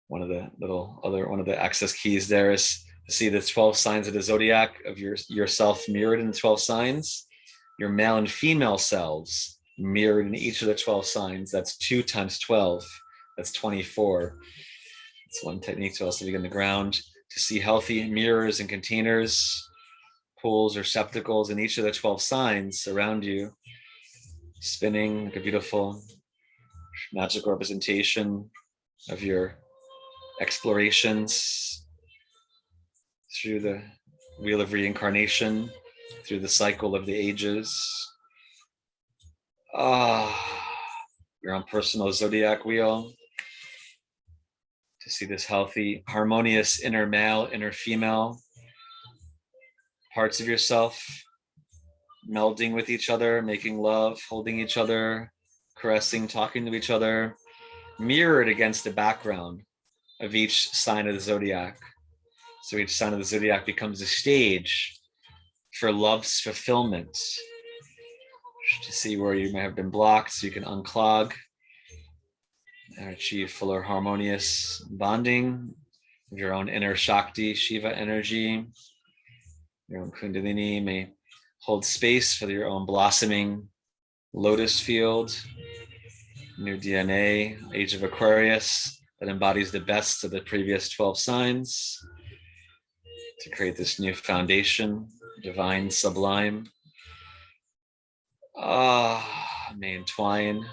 One of the access keys there is to see the 12 signs of the zodiac of yourself mirrored in the 12 signs. Your male and female selves mirrored in each of the 12 signs. That's 2 times 12. That's 24. It's one technique to also begin to ground, to see healthy mirrors and containers, pools or receptacles in each of the 12 signs around you, spinning like a beautiful magical representation of your explorations through the wheel of reincarnation, through the cycle of the ages. Your own personal zodiac wheel, to see this healthy, harmonious inner male, inner female parts of yourself melding with each other, making love, holding each other, caressing, talking to each other, mirrored against the background of each sign of the zodiac. So each sign of the zodiac becomes a stage for love's fulfillment, to see where you may have been blocked so you can unclog and achieve fuller harmonious bonding of your own inner Shakti, Shiva energy. Your own Kundalini may hold space for your own blossoming lotus field, new DNA, Age of Aquarius, that embodies the best of the previous 12 signs to create this new foundation, divine, sublime. May entwine.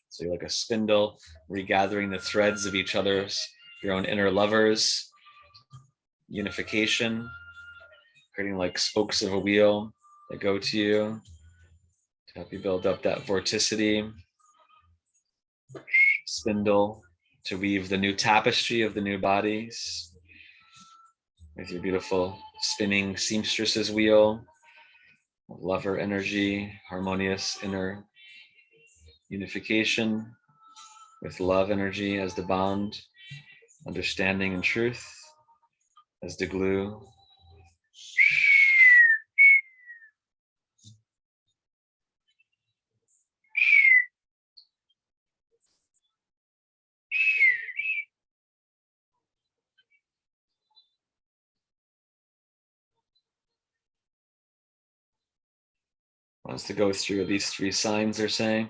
So you're like a spindle, regathering the threads of each other's, your own inner lovers, unification, creating like spokes of a wheel that go to you to help you build up that vorticity. Spindle to weave the new tapestry of the new bodies with your beautiful spinning seamstress's wheel of lover energy, harmonious inner unification with love energy as the bond, understanding and truth as the glue. Wants to go through these 3 signs they're saying.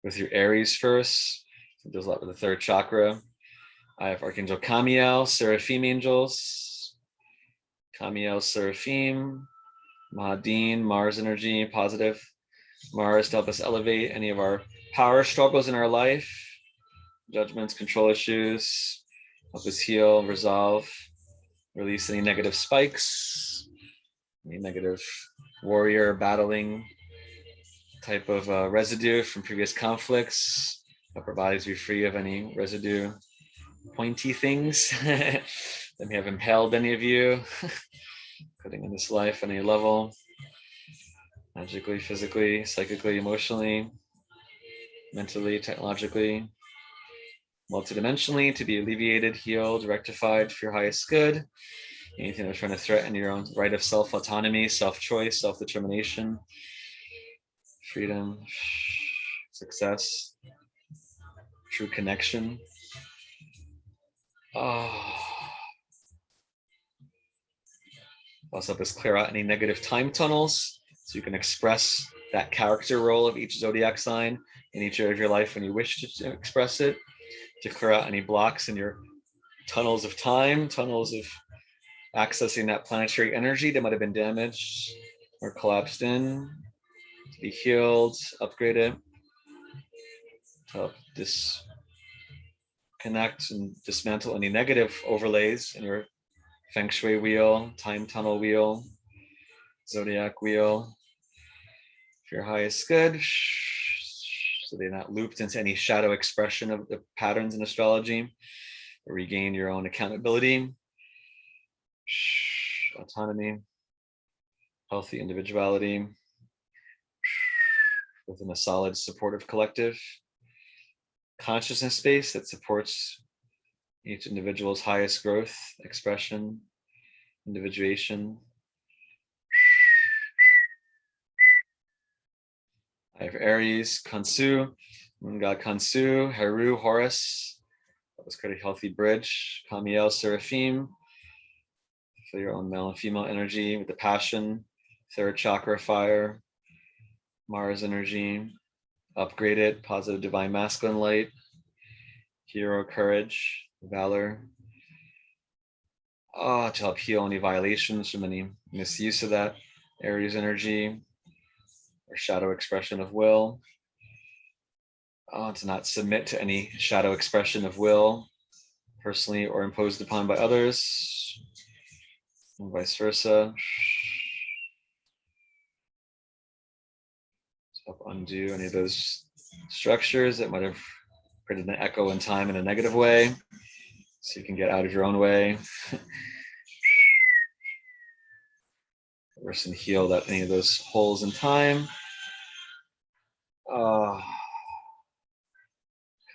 With your Aries first, it does a lot with the 3rd chakra. I have Archangel Camiel, Seraphim angels. Kamiel Seraphim, Mahadin, Mars energy, positive. Mars to help us elevate any of our power struggles in our life, judgments, control issues, help us heal, resolve, release any negative spikes, any negative warrior battling type of residue from previous conflicts, help our bodies be free of any residue, pointy things that may have impaled any of you, putting in this life on any level, magically, physically, psychically, emotionally, mentally, technologically, multidimensionally, to be alleviated, healed, rectified for your highest good. Anything that's trying to threaten your own right of self-autonomy, self-choice, self-determination, freedom, success, true connection. Also help us clear out any negative time tunnels so you can express that character role of each zodiac sign in each area of your life when you wish to express it, to clear out any blocks in your tunnels of time, tunnels of accessing that planetary energy that might have been damaged or collapsed in, to be healed, upgraded, to help disconnect and dismantle any negative overlays in your feng shui wheel, time tunnel wheel, zodiac wheel, for your highest good, so they're not looped into any shadow expression of the patterns in astrology, or regain your own accountability, autonomy, healthy individuality within a solid supportive collective, consciousness space that supports each individual's highest growth, expression, individuation. I have Aries, Kansu, moon god Kansu, Heru, Horus. That was quite a healthy bridge. Kamiel, Seraphim. Feel your own male and female energy with the passion, third chakra fire, Mars energy, upgrade it, positive divine masculine light, hero, courage, valor. To help heal any violations from any misuse of that Aries energy or shadow expression of will. To not submit to any shadow expression of will, personally or imposed upon by others, and vice versa. Help undo any of those structures that might have created an echo in time in a negative way, so you can get out of your own way. Reverse and heal that any of those holes in time.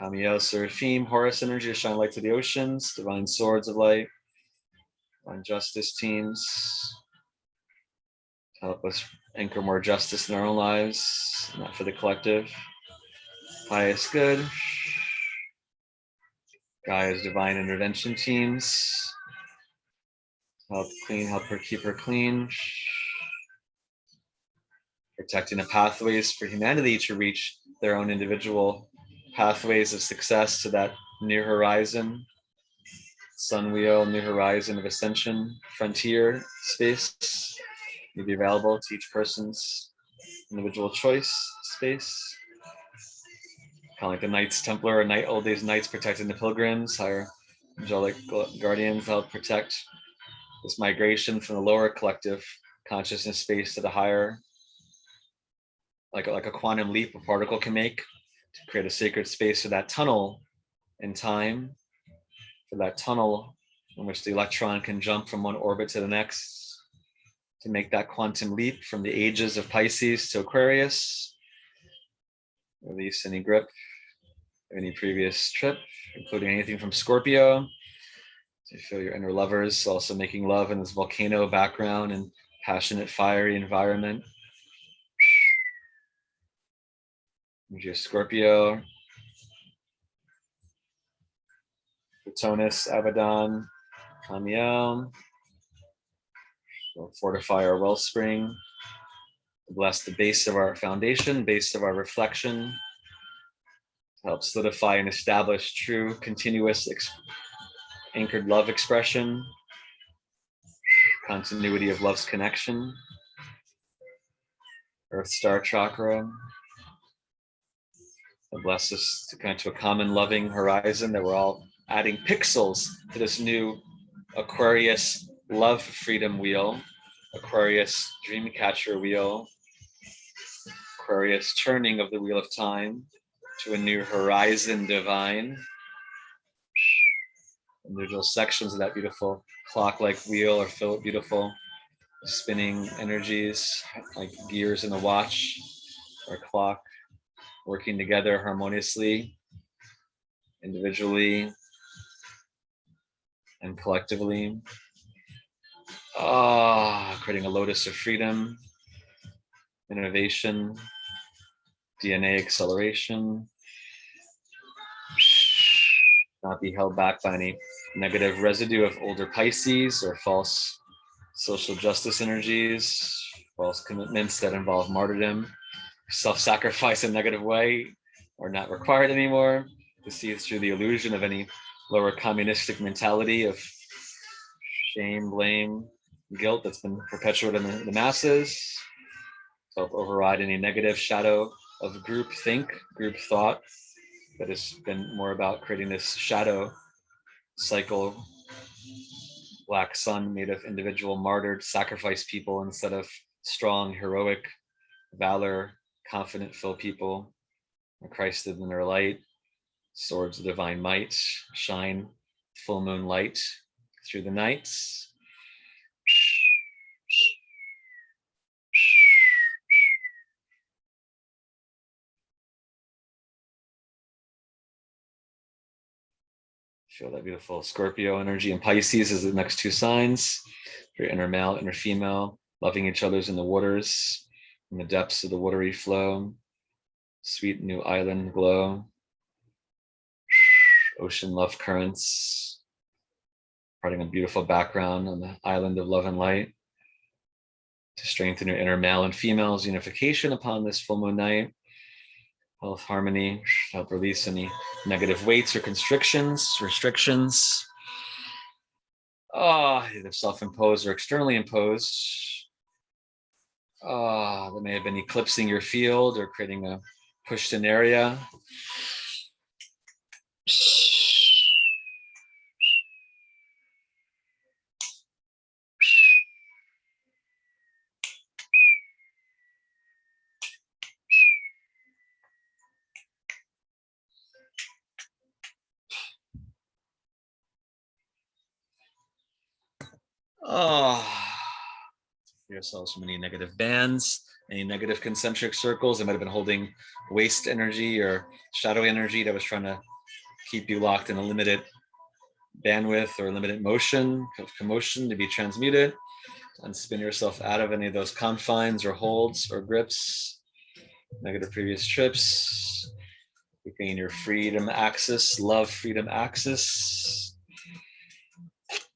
Kamiel, Seraphim, Horus energy to shine light to the oceans, divine swords of light, divine justice teams, to help us anchor more justice in our own lives, not for the collective. Highest good. Gaia's divine intervention teams, help clean, help her keep her clean. Protecting the pathways for humanity to reach their own individual pathways of success to that near horizon, sun wheel, new horizon of ascension, frontier space may be available to each person's individual choice space. Kind of like the Knights Templar or old days Knights protecting the pilgrims, higher angelic guardians help protect this migration from the lower collective consciousness space to the higher, like a quantum leap a particle can make, to create a sacred space for that tunnel in time, for that tunnel in which the electron can jump from one orbit to the next, to make that quantum leap from the ages of Pisces to Aquarius. Release any grip, any previous trip, including anything from Scorpio. So you feel your inner lovers also making love in this volcano background and passionate, fiery environment. Energy of Scorpio, Plutonus, Abaddon, Kamiel. We'll fortify our wellspring, bless the base of our foundation, base of our reflection, to help solidify and establish true, continuous, anchored love expression. continuity of love's connection. Earth star chakra. That bless us to kind of to a common loving horizon, that we're all adding pixels to this new Aquarius love freedom wheel, Aquarius dream catcher wheel, Aquarius turning of the wheel of time to a new horizon divine. Individual sections of that beautiful clock-like wheel are filled with beautiful spinning energies, like gears in a watch or clock, working together harmoniously, individually and collectively. Creating a lotus of freedom, innovation, DNA acceleration. Not be held back by any negative residue of older Pisces or false social justice energies, false commitments that involve martyrdom, self-sacrifice in a negative way are not required anymore. To see through the illusion of any lower communistic mentality of shame, blame, guilt that's been perpetuated in the masses. To help override any negative shadow of group think, group thought that has been more about creating this shadow cycle, black sun made of individual martyred sacrifice people instead of strong, heroic, valor, confident filled people, Christed in their light, swords of divine might, shine full moon light through the nights. Feel that beautiful Scorpio energy, and Pisces is the next two signs. Your inner male, inner female, loving each other's in the waters, in the depths of the watery flow. Sweet new island glow. Ocean love currents. Providing a beautiful background on the island of love and light. To strengthen your inner male and female's unification upon this full moon night. Health, harmony, help release any negative weights or restrictions. Either self-imposed or externally imposed. That may have been eclipsing your field or creating a pushed in area. Free yourselves from any negative bands, any negative concentric circles that might have been holding waste energy or shadowy energy that was trying to keep you locked in a limited bandwidth or limited motion of commotion to be transmuted, and spin yourself out of any of those confines or holds or grips, negative previous trips. Regain your freedom axis, love freedom axis.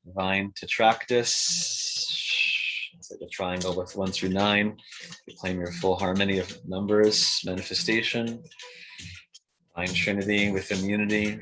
Divine tetractys. It's like a triangle with 1 through 9. You claim your full harmony of numbers, manifestation. Divine Trinity with immunity.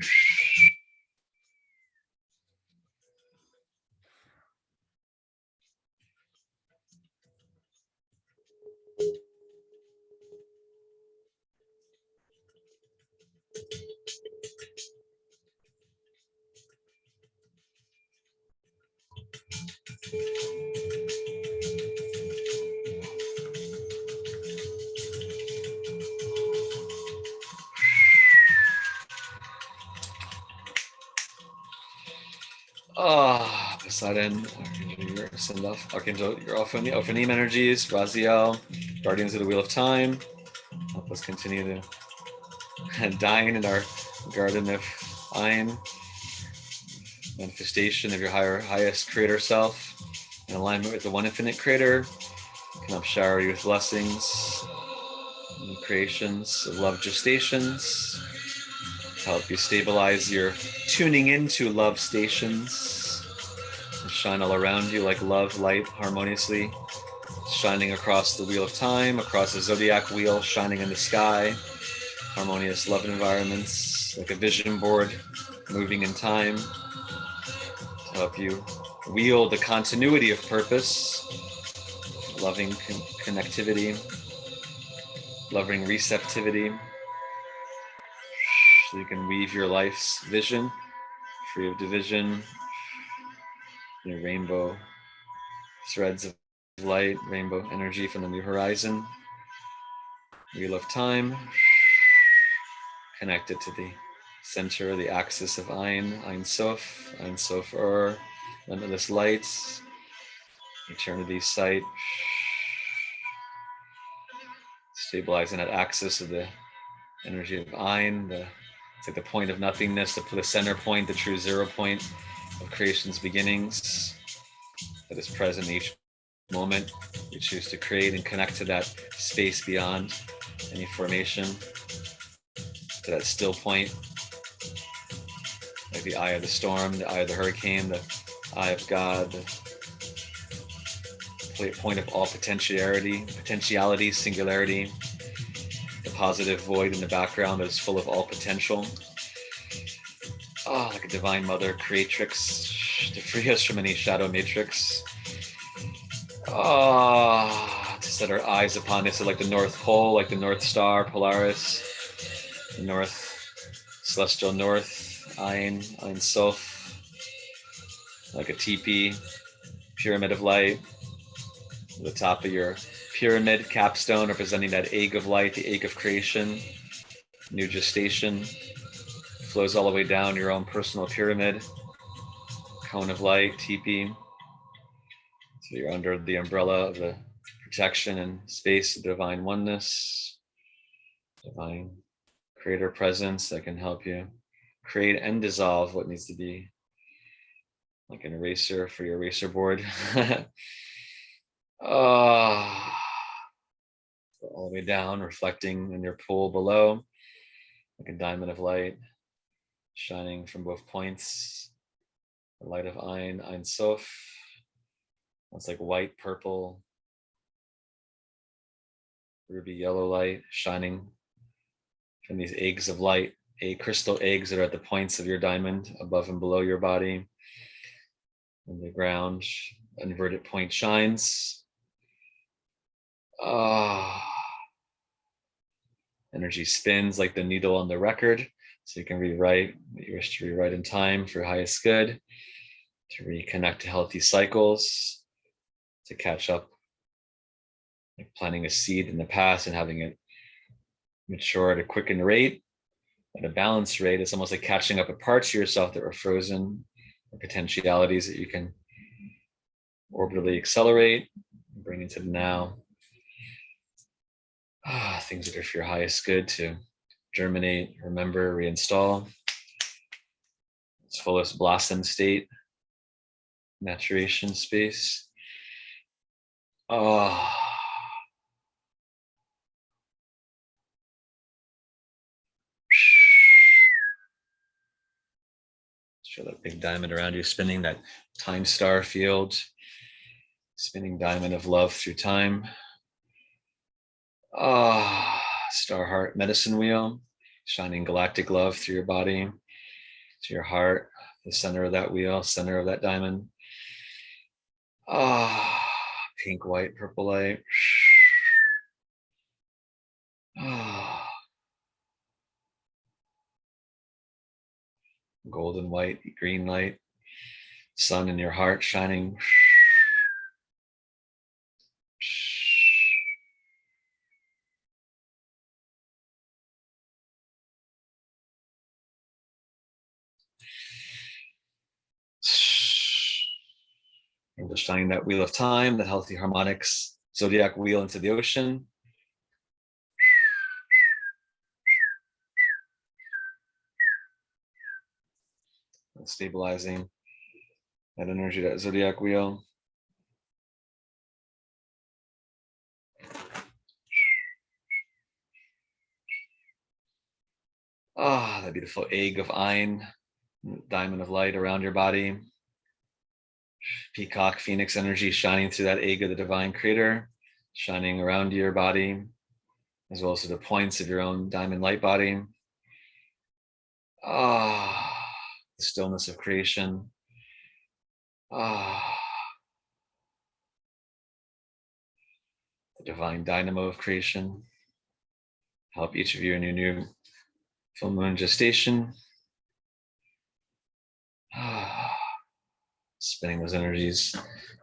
Poseidon, Archangel, your Ophanim energies, Raziel, Guardians of the Wheel of Time. Help us continue to dine in our garden of Ein, manifestation of your highest creator self, in alignment with the one infinite creator. Can help shower you with blessings, new creations of love gestations, help you stabilize your tuning into love stations, shine all around you like love light harmoniously, shining across the wheel of time, across the zodiac wheel, shining in the sky, harmonious love environments like a vision board moving in time to help you Wheel the continuity of purpose, loving connectivity, loving receptivity, so you can weave your life's vision, free of division, your rainbow threads of light, rainbow energy from the new horizon. Wheel of time, connected to the center, the axis of Ein Sof, limitless lights, eternity sight, stabilizing that axis of the energy of Ein, it's like the point of nothingness, the center point, the true 0 point of creation's beginnings that is present in each moment we choose to create, and connect to that space beyond any formation, to that still point, like the eye of the storm, the eye of the hurricane, the eye of God, the point of all potentiality, singularity, the positive void in the background that is full of all potential. Like a divine mother creatrix to free us from any shadow matrix. To set our eyes upon it, so like the North Pole, like the North Star, Polaris, the North, celestial North, Ein Sof, like a teepee, pyramid of light, the top of your pyramid capstone representing that egg of light, the egg of creation, new gestation, flows all the way down your own personal pyramid, cone of light, teepee. So you're under the umbrella of the protection and space of divine oneness, divine creator presence that can help you create and dissolve what needs to be, like an eraser for your eraser board. All the way down, reflecting in your pool below, like a diamond of light, shining from both points. The light of Ein Sof. It's like white, purple, ruby yellow light shining from these eggs of light, crystal eggs that are at the points of your diamond, above and below your body. And the ground, inverted point shines. Energy spins like the needle on the record, so you can rewrite what you wish to rewrite in time for highest good, to reconnect to healthy cycles, to catch up, like planting a seed in the past and having it mature at a quickened rate, at a balanced rate. It's almost like catching up with parts of yourself that were frozen, or potentialities that you can orbitally accelerate, bring into the now. Things that are for your highest good to germinate, remember, reinstall. Its fullest blossom state, maturation space. Show that big diamond around you, spinning that time star field, spinning diamond of love through time. Star heart medicine wheel, shining galactic love through your body, to your heart, the center of that wheel, center of that diamond. Pink, white, purple light. Golden white, green light, sun in your heart shining. And just shining that wheel of time, that healthy harmonics zodiac wheel into the ocean. And stabilizing that energy, that zodiac wheel. That beautiful egg of Ein, diamond of light around your body. Peacock, phoenix energy shining through that egg of the divine creator, shining around your body, as well as to the points of your own diamond light body. The stillness of creation. Ah, the divine dynamo of creation. Help each of you in your new full moon gestation. Ah, spinning those energies,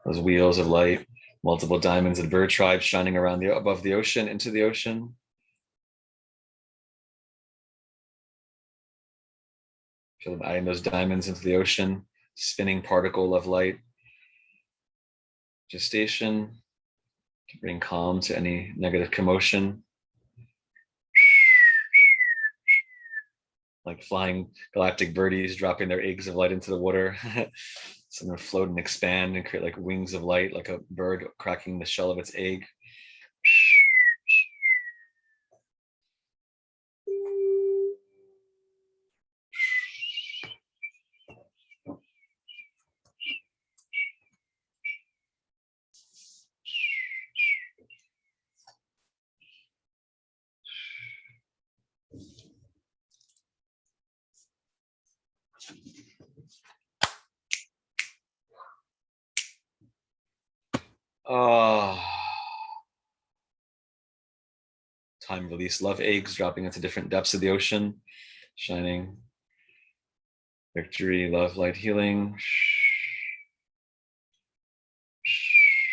those wheels of light, multiple diamonds and bird tribes shining around the above the ocean, into the ocean. Feel them adding those diamonds into the ocean, spinning particle of light. Gestation to bring calm to any negative commotion. Like flying galactic birdies dropping their eggs of light into the water. So they're float and expand and create like wings of light, like a bird cracking the shell of its egg. Oh, time to release love eggs dropping into different depths of the ocean, shining victory, love, light, healing.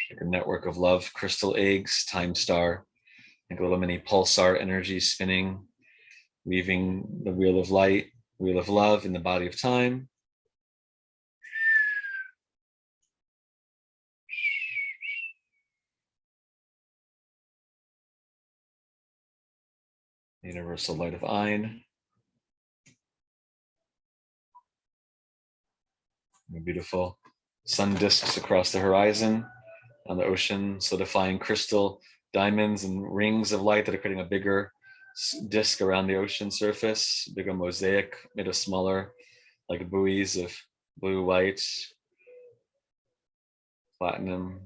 Like a network of love crystal eggs, time star, like a little mini pulsar energy spinning, weaving the wheel of light, wheel of love in the body of time. The universal light of Ein. Beautiful sun disks across the horizon on the ocean, solidifying crystal diamonds and rings of light that are creating a bigger disk around the ocean surface, bigger mosaic made of smaller, like buoys of blue, white, platinum,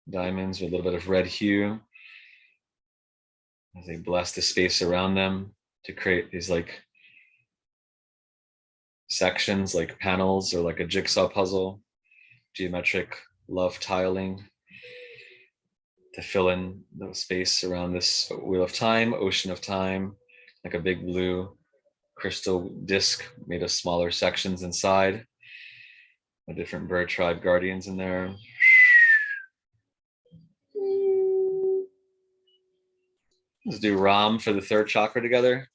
diamonds with a little bit of red hue as they bless the space around them to create these like sections, like panels or like a jigsaw puzzle, geometric love tiling to fill in the space around this wheel of time, ocean of time, like a big blue crystal disc made of smaller sections inside. A different bird tribe guardians in there. Let's do Ram for the third chakra together.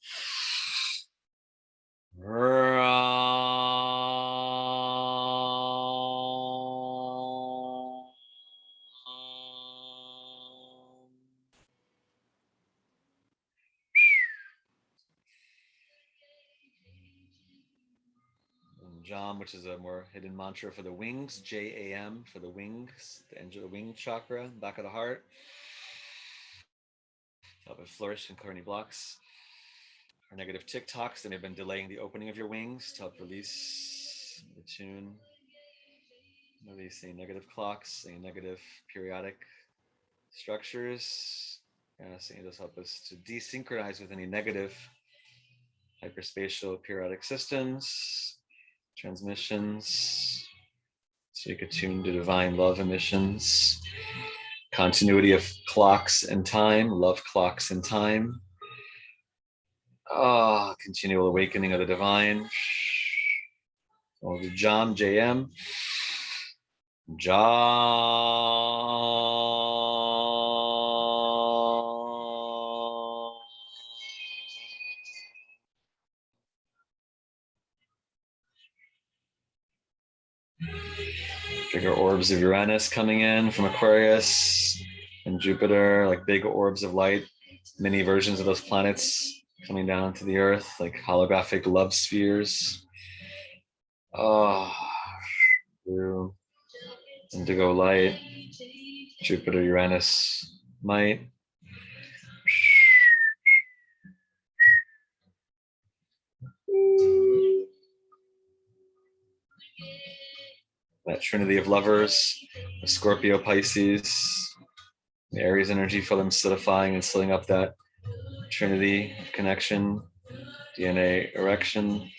Jam, which is a more hidden mantra for the wings, JAM for the wings, the end of the wing chakra, back of the heart. Help it flourish and clear any blocks or negative TikToks that have been delaying the opening of your wings to help release the tune. Release any negative clocks, any negative periodic structures. So it does help us to desynchronize with any negative hyperspatial periodic systems, transmissions, so you can tune to divine love emissions, continuity of clocks and time, love clocks and time. Continual awakening of the divine. Oh, the Jam, JM. Bigger orbs of Uranus coming in from Aquarius and Jupiter, like big orbs of light, mini versions of those planets coming down to the Earth, like holographic love spheres. Blue, indigo light, Jupiter, Uranus, might. That trinity of lovers, the Scorpio, Pisces, the Aries energy for them solidifying and sealing up that trinity of connection, DNA erection,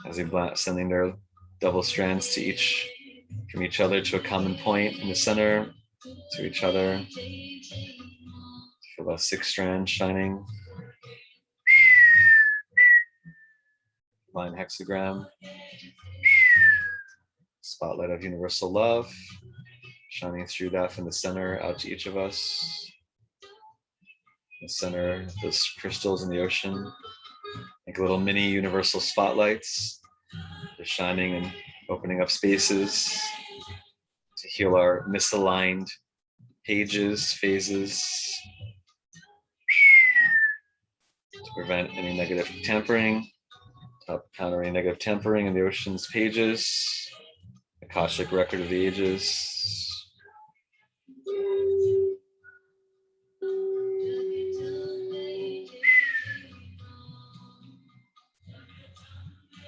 as they sending their double strands to each, from each other to a common point in the center, to each other. Feel about 6 strands shining. Divine hexagram. Spotlight of universal love, shining through that from the center out to each of us. The center, those crystals in the ocean, like little mini universal spotlights, just shining and opening up spaces to heal our misaligned pages, phases, to prevent any negative tampering, to help counter any negative tampering in the ocean's pages, Akashic record of the ages.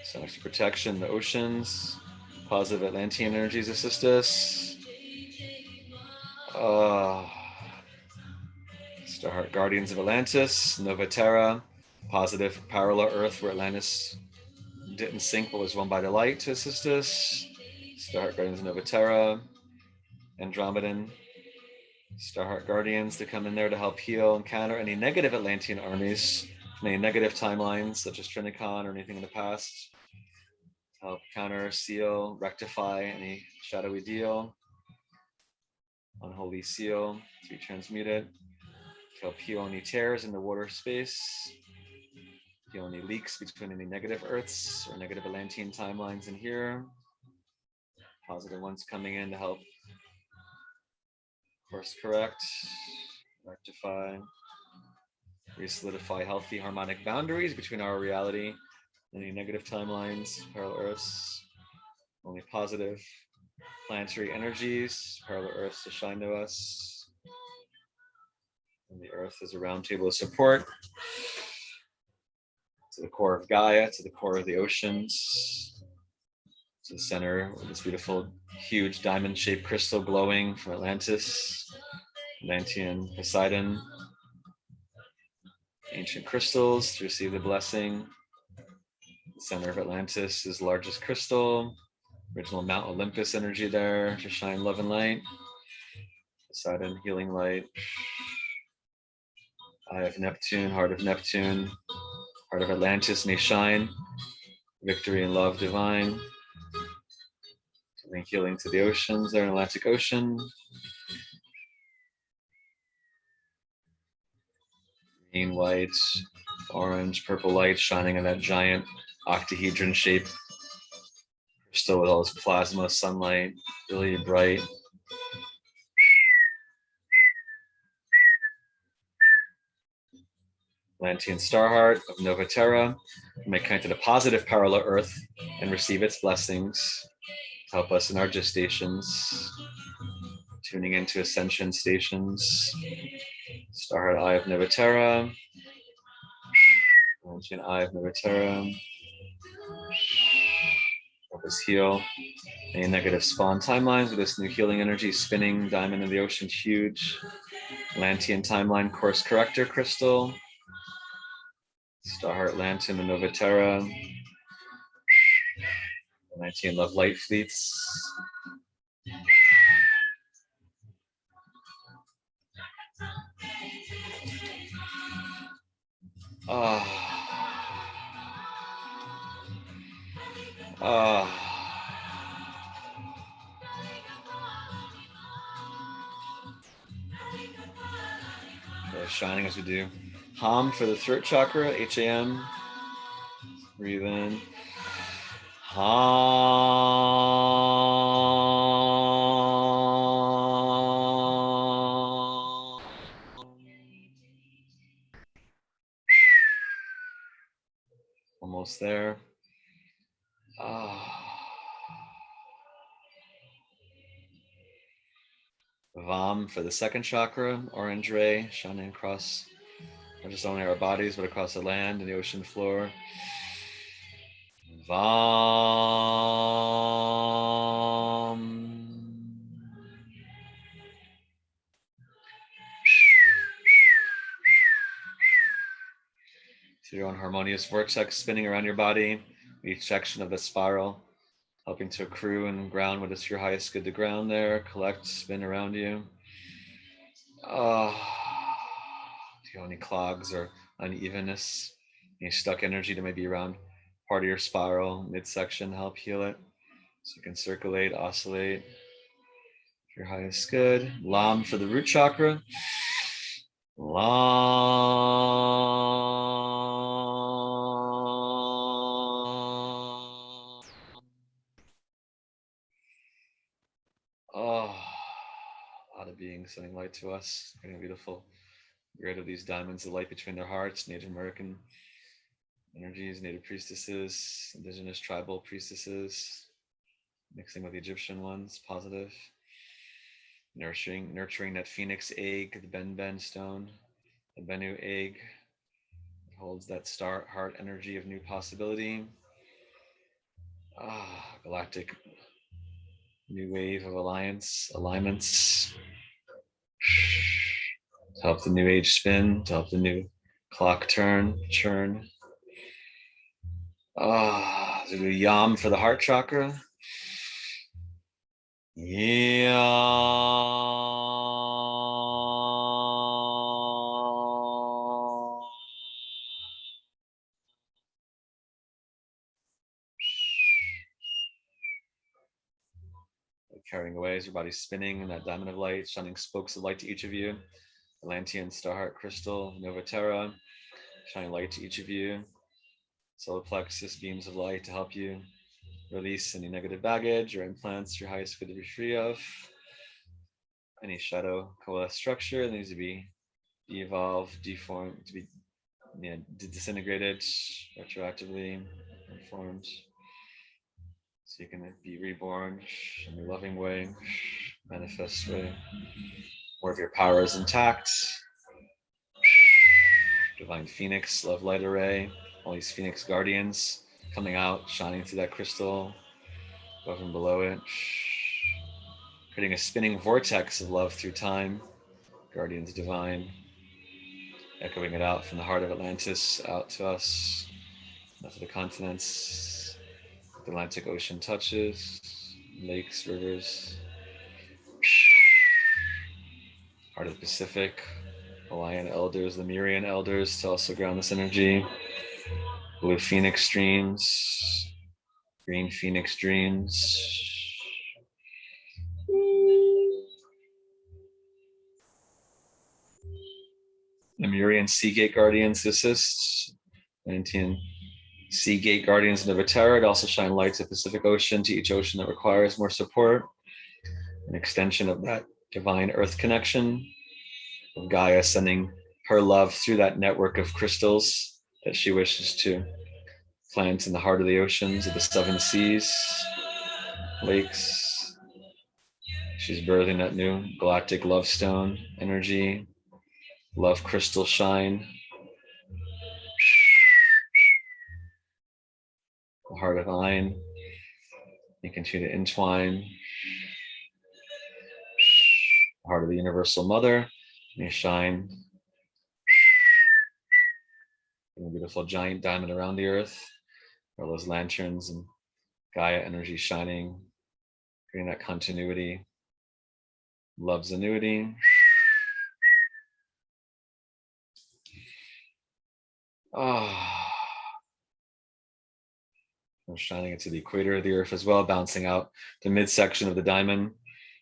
Sonic protection, the oceans, positive Atlantean energies assist us. Starheart Guardians of Atlantis, Nova Terra, positive parallel Earth where Atlantis didn't sink but was won by the light to assist us. Starheart Guardians of Nova Terra, Andromedan, Starheart Guardians to come in there to help heal and counter any negative Atlantean armies from any negative timelines such as Trinicon or anything in the past. Help counter, seal, rectify any shadowy deal. Unholy seal to be transmuted. To help heal any tears in the water space. Heal any leaks between any negative Earths or negative Atlantean timelines in here. Positive ones coming in to help course correct, rectify, re-solidify healthy harmonic boundaries between our reality and any negative timelines, parallel Earths, only positive planetary energies, parallel Earths to shine to us. And the Earth is a round table of support to the core of Gaia, to the core of the oceans, to the center of this beautiful, huge diamond-shaped crystal glowing from Atlantis, Atlantean Poseidon, ancient crystals to receive the blessing. The center of Atlantis is the largest crystal, original Mount Olympus energy there to shine love and light. Poseidon, healing light. Eye of Neptune, heart of Neptune, heart of Atlantis may shine. Victory and love divine. Bring healing to the oceans there in Atlantic Ocean. Green, white, orange, purple light shining in that giant octahedron shape. Crystal with all this plasma, sunlight, really bright. Atlantean star heart of Nova Terra may connect to the positive parallel Earth and receive its blessings to help us in our gestations, tuning into ascension stations. Star heart eye of Nova Terra, Atlantean eye of Nova Terra. Help us heal any negative spawn timelines with this new healing energy spinning diamond in the ocean, huge. Atlantean timeline course corrector crystal. Starheart Lantern and Nova Terra. Atlantean love light fleets. Okay, shining as we do. Ham for the throat chakra, HAM. Breathe in. Ham. Almost there. Vam for the second chakra, orange ray shining across not just only our bodies, but across the land and the ocean floor. Vam. So your own harmonious vortex spinning around your body, each section of the spiral helping to accrue and ground what is your highest good to ground there. Collect, spin around you. Do you have any clogs or unevenness? Any stuck energy that may be around part of your spiral, midsection, help heal it. So you can circulate, oscillate. Your highest good. Lam for the root chakra. Oh, a lot of beings sending light to us. Getting a beautiful grid of these diamonds of light between their hearts. Native American energies, native priestesses, indigenous tribal priestesses, mixing with the Egyptian ones, positive. Nurturing that phoenix egg, the Ben stone, the Bennu egg. It holds that star heart energy of new possibility. Galactic new wave of alignments to help the new age spin, to help the new clock churn. The yam for the heart chakra. Yeah. Carrying away as your body's spinning, and that diamond of light, shining spokes of light to each of you. Atlantean Starheart Crystal, Nova Terra, shining light to each of you. Solar plexus beams of light to help you release any negative baggage or implants your highest good to be free of. Any shadow coalesced structure that needs to be de-evolved, deformed, to be disintegrated retroactively, informed, so you can be reborn in a loving way, manifest way. More of your power is intact. Divine Phoenix, Love Light Array, all these Phoenix Guardians coming out, shining through that crystal, above and below it, creating a spinning vortex of love through time. Guardians Divine, echoing it out from the heart of Atlantis out to us, out to the continents. The Atlantic Ocean touches, lakes, rivers, heart of the Pacific, Hawaiian elders, Lemurian elders to also ground this energy. Blue Phoenix streams, green Phoenix dreams. Lemurian Seagate Guardians assist. Atlantean Seagate Guardians of the Terra also shine lights of Pacific Ocean to each ocean that requires more support. An extension of that divine earth connection of Gaia sending her love through that network of crystals that she wishes to plant in the heart of the oceans, of the seven seas, lakes. She's birthing that new galactic love stone energy, love crystal shine. The heart of Ein. You continue to entwine. The heart of the universal mother. You shine. A beautiful giant diamond around the earth. All those lanterns and Gaia energy shining, creating that continuity. Love's annuity. Shining into the equator of the earth as well, bouncing out the midsection of the diamond,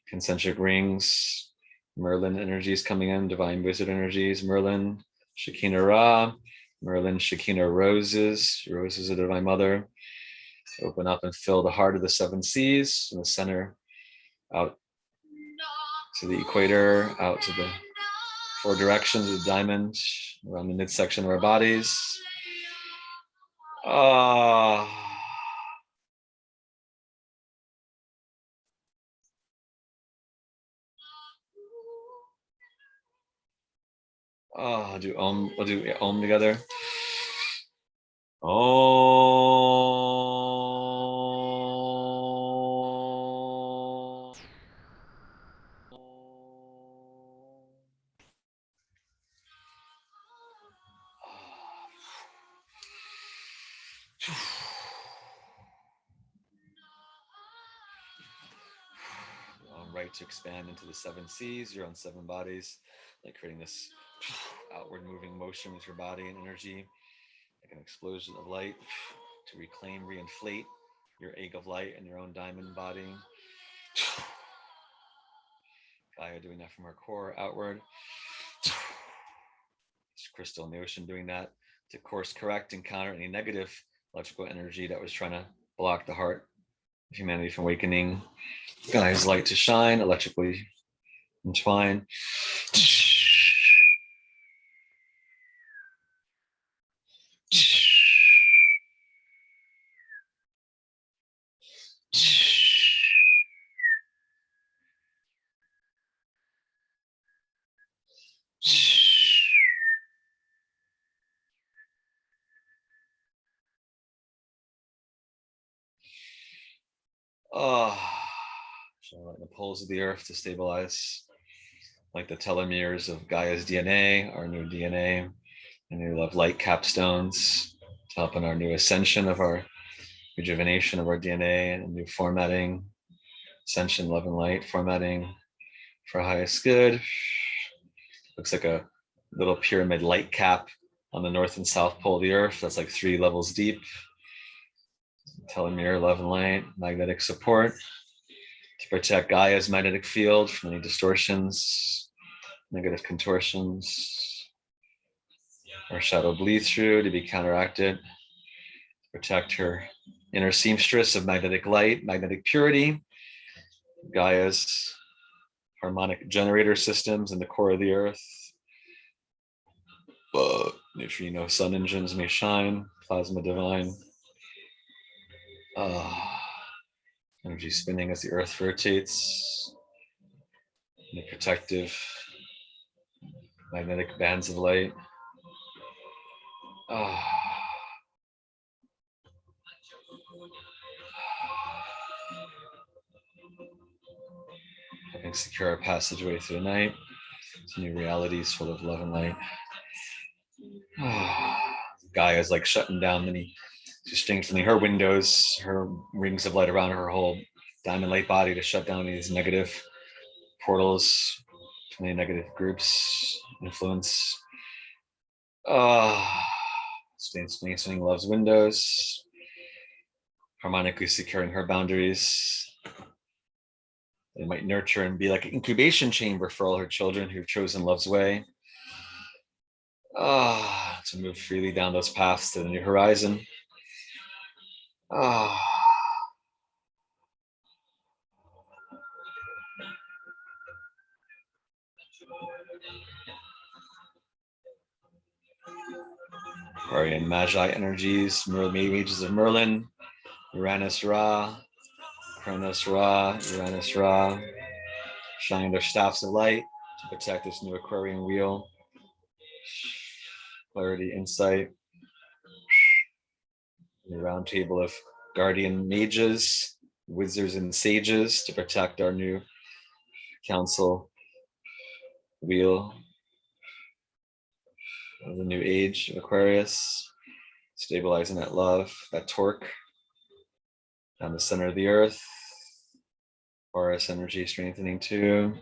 concentric rings, Merlin energies coming in, divine wizard energies, Merlin, Shekinah Ra, Merlin, Shekinah roses, roses of the divine mother, open up and fill the heart of the seven seas in the center, out to the equator, out to the four directions of the diamond, around the midsection of our bodies. We'll do Om together. Om. light to expand into the 7 seas, your own 7 bodies, like creating this outward moving motion with your body and energy, like an explosion of light to reclaim, reinflate your egg of light and your own diamond body. Gaia doing that from her core outward. Crystal in the ocean doing that to course correct and counter any negative electrical energy that was trying to block the heart of humanity from awakening. Gaia's light to shine, electrically entwine. Showing the poles of the earth to stabilize, like the telomeres of Gaia's DNA, our new DNA, and new love light capstones to help in our new ascension of our rejuvenation of our DNA and new formatting, ascension, love and light, formatting for highest good. Looks like a little pyramid light cap on the north and south pole of the earth. That's like 3 levels deep. Telomere, love and light, magnetic support to protect Gaia's magnetic field from any distortions, negative contortions, or shadow bleed through to be counteracted. To protect her inner seamstress of magnetic light, magnetic purity, Gaia's harmonic generator systems in the core of the earth. Neutrino sun engines may shine, plasma divine. Energy spinning as the earth rotates. The protective magnetic bands of light. Helping secure our passageway through the night to new realities full of love and light. Gaia's like shutting down many, she's strengthening her windows, her rings of light around her whole diamond light body to shut down these negative portals, many negative groups, influence. Swinging love's windows, harmonically securing her boundaries. They might nurture and be like an incubation chamber for all her children who've chosen love's way. To move freely down those paths to the new horizon. Aquarian Magi energies, mages of Merlin, Uranus Ra, Kronos Ra, Uranus Ra, shining their staffs of light to protect this new Aquarian wheel. Clarity, insight. The round table of guardian mages, wizards and sages to protect our new council wheel of the new age of Aquarius, stabilizing that love, that torque down the center of the earth. Taurus energy strengthening too.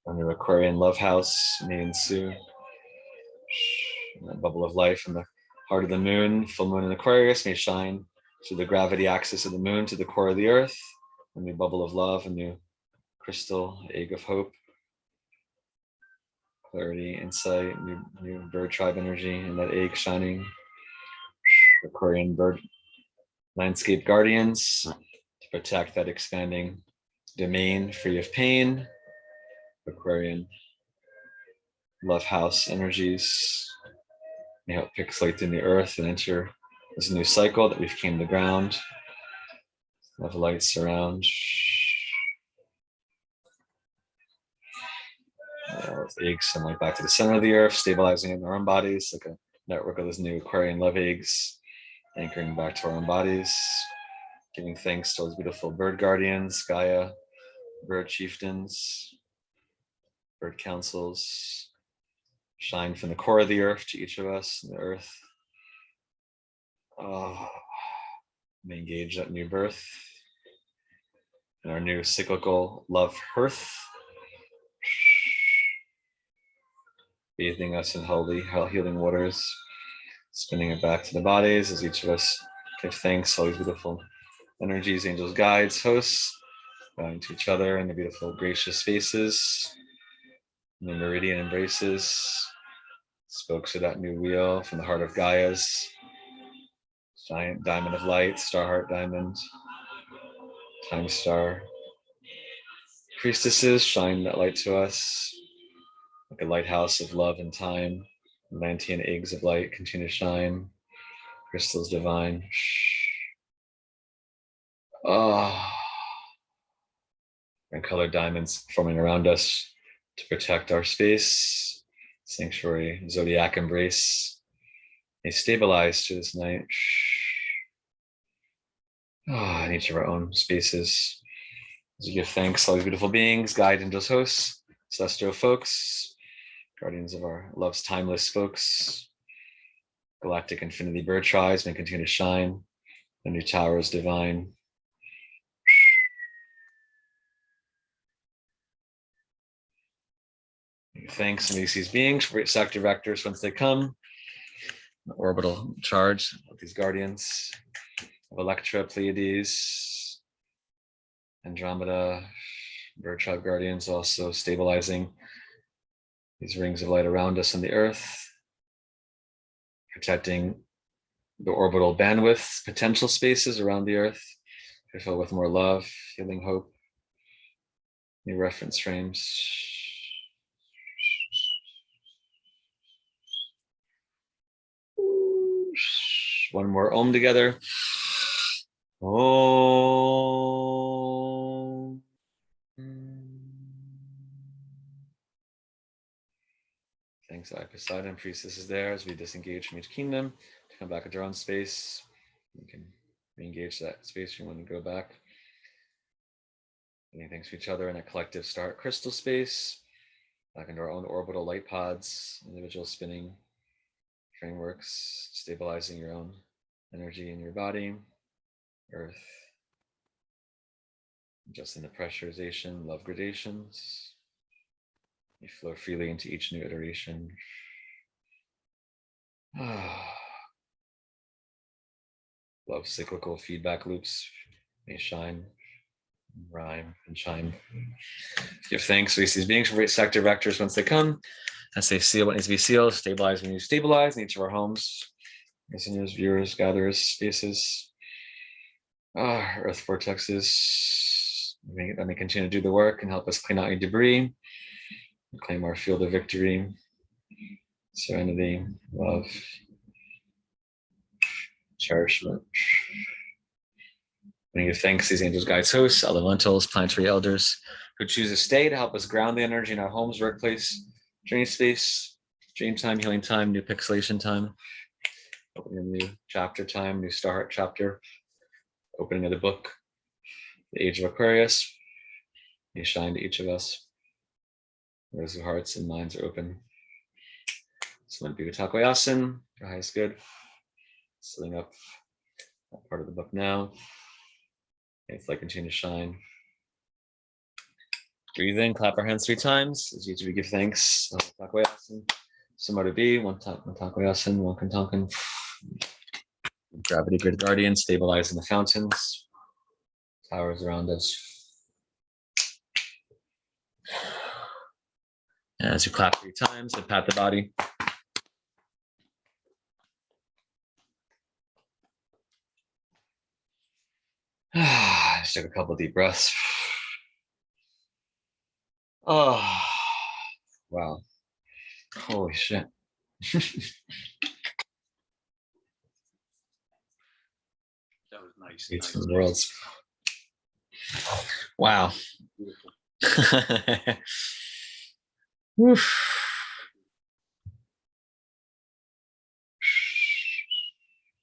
Our new Aquarian love house may ensue. That bubble of life in the heart of the moon, full moon in Aquarius, may shine through the gravity axis of the moon to the core of the earth. A new bubble of love, a new crystal, egg of hope. Clarity, insight, new bird tribe energy, and that egg shining. Aquarian bird landscape guardians to protect that expanding domain free of pain. Aquarian love house energies may help pixelate in the earth and enter this new cycle that we've came to ground. Love light surround. Eggs sunlight back to the center of the earth, stabilizing in our own bodies, like a network of those new Aquarian love eggs, anchoring back to our own bodies, giving thanks to those beautiful bird guardians, Gaia, bird chieftains, bird councils, shine from the core of the earth to each of us, the earth. May engage that new birth. and our new cyclical love hearth, bathing us in holy healing waters, spinning it back to the bodies as each of us give thanks, all these beautiful energies, angels, guides, hosts, bowing to each other in the beautiful gracious spaces, in the meridian embraces, spokes of that new wheel from the heart of Gaia's giant diamond of light, star heart diamond, time star. Priestesses shine that light to us like a lighthouse of love and time. Atlantean eggs of light continue to shine. Crystals divine. Oh, and colored diamonds forming around us to protect our space. Sanctuary, zodiac embrace. They stabilize through this night. Oh, in each of our own spaces. As we give thanks to all these beautiful beings, guide angels, hosts, celestial folks, guardians of our love's timeless folks, galactic infinity bird tribes may continue to shine. The new towers divine. Thanks to these beings for sector vectors once they come. The orbital charge with these guardians of Electra, Pleiades, Andromeda, bird tribe guardians also stabilizing these rings of light around us on the earth, protecting the orbital bandwidth, potential spaces around the earth, to fill with more love, healing, hope, new reference frames. One more Om together. Om. Thanks, I Poseidon, priestess is there as we disengage from each kingdom to come back into our own space. We can re-engage that space we want to go back. Giving thanks to each other in a collective star crystal space, back into our own orbital light pods, individual spinning frameworks, stabilizing your own energy in your body, earth, adjusting the pressurization, love gradations. You flow freely into each new iteration. Love cyclical feedback loops may shine, rhyme, and shine. Give thanks to these beings for sector vectors once they come. As they seal what needs to be sealed, stabilize when you stabilize in each of our homes, listeners, viewers, gatherers, spaces, earth vortexes. Let me continue to do the work and help us clean out your debris, claim our field of victory, serenity, love, cherishment. We give thanks to these angels, guides, hosts, elementals, planetary elders who choose to stay to help us ground the energy in our homes, workplace, dream space, dream time, healing time, new pixelation time, opening a new chapter time, new star heart chapter, opening of the book, the age of Aquarius, may shine to each of us. Those whose hearts and minds are open. So let it be with Takoyasin, your highest good. Setting up that part of the book now. If light continue to shine. Breathe in, clap our hands 3 times as each of you give thanks. Takoyasin. Somewhere to be, one Takoyasin, one Kantankan. Gravity grid guardian, stabilizing the fountains. Towers around us. And as you clap 3 times and pat the body. Just took a couple deep breaths. Oh, wow. Holy shit. That was nice. It's nice. Worlds. Wow. Oof.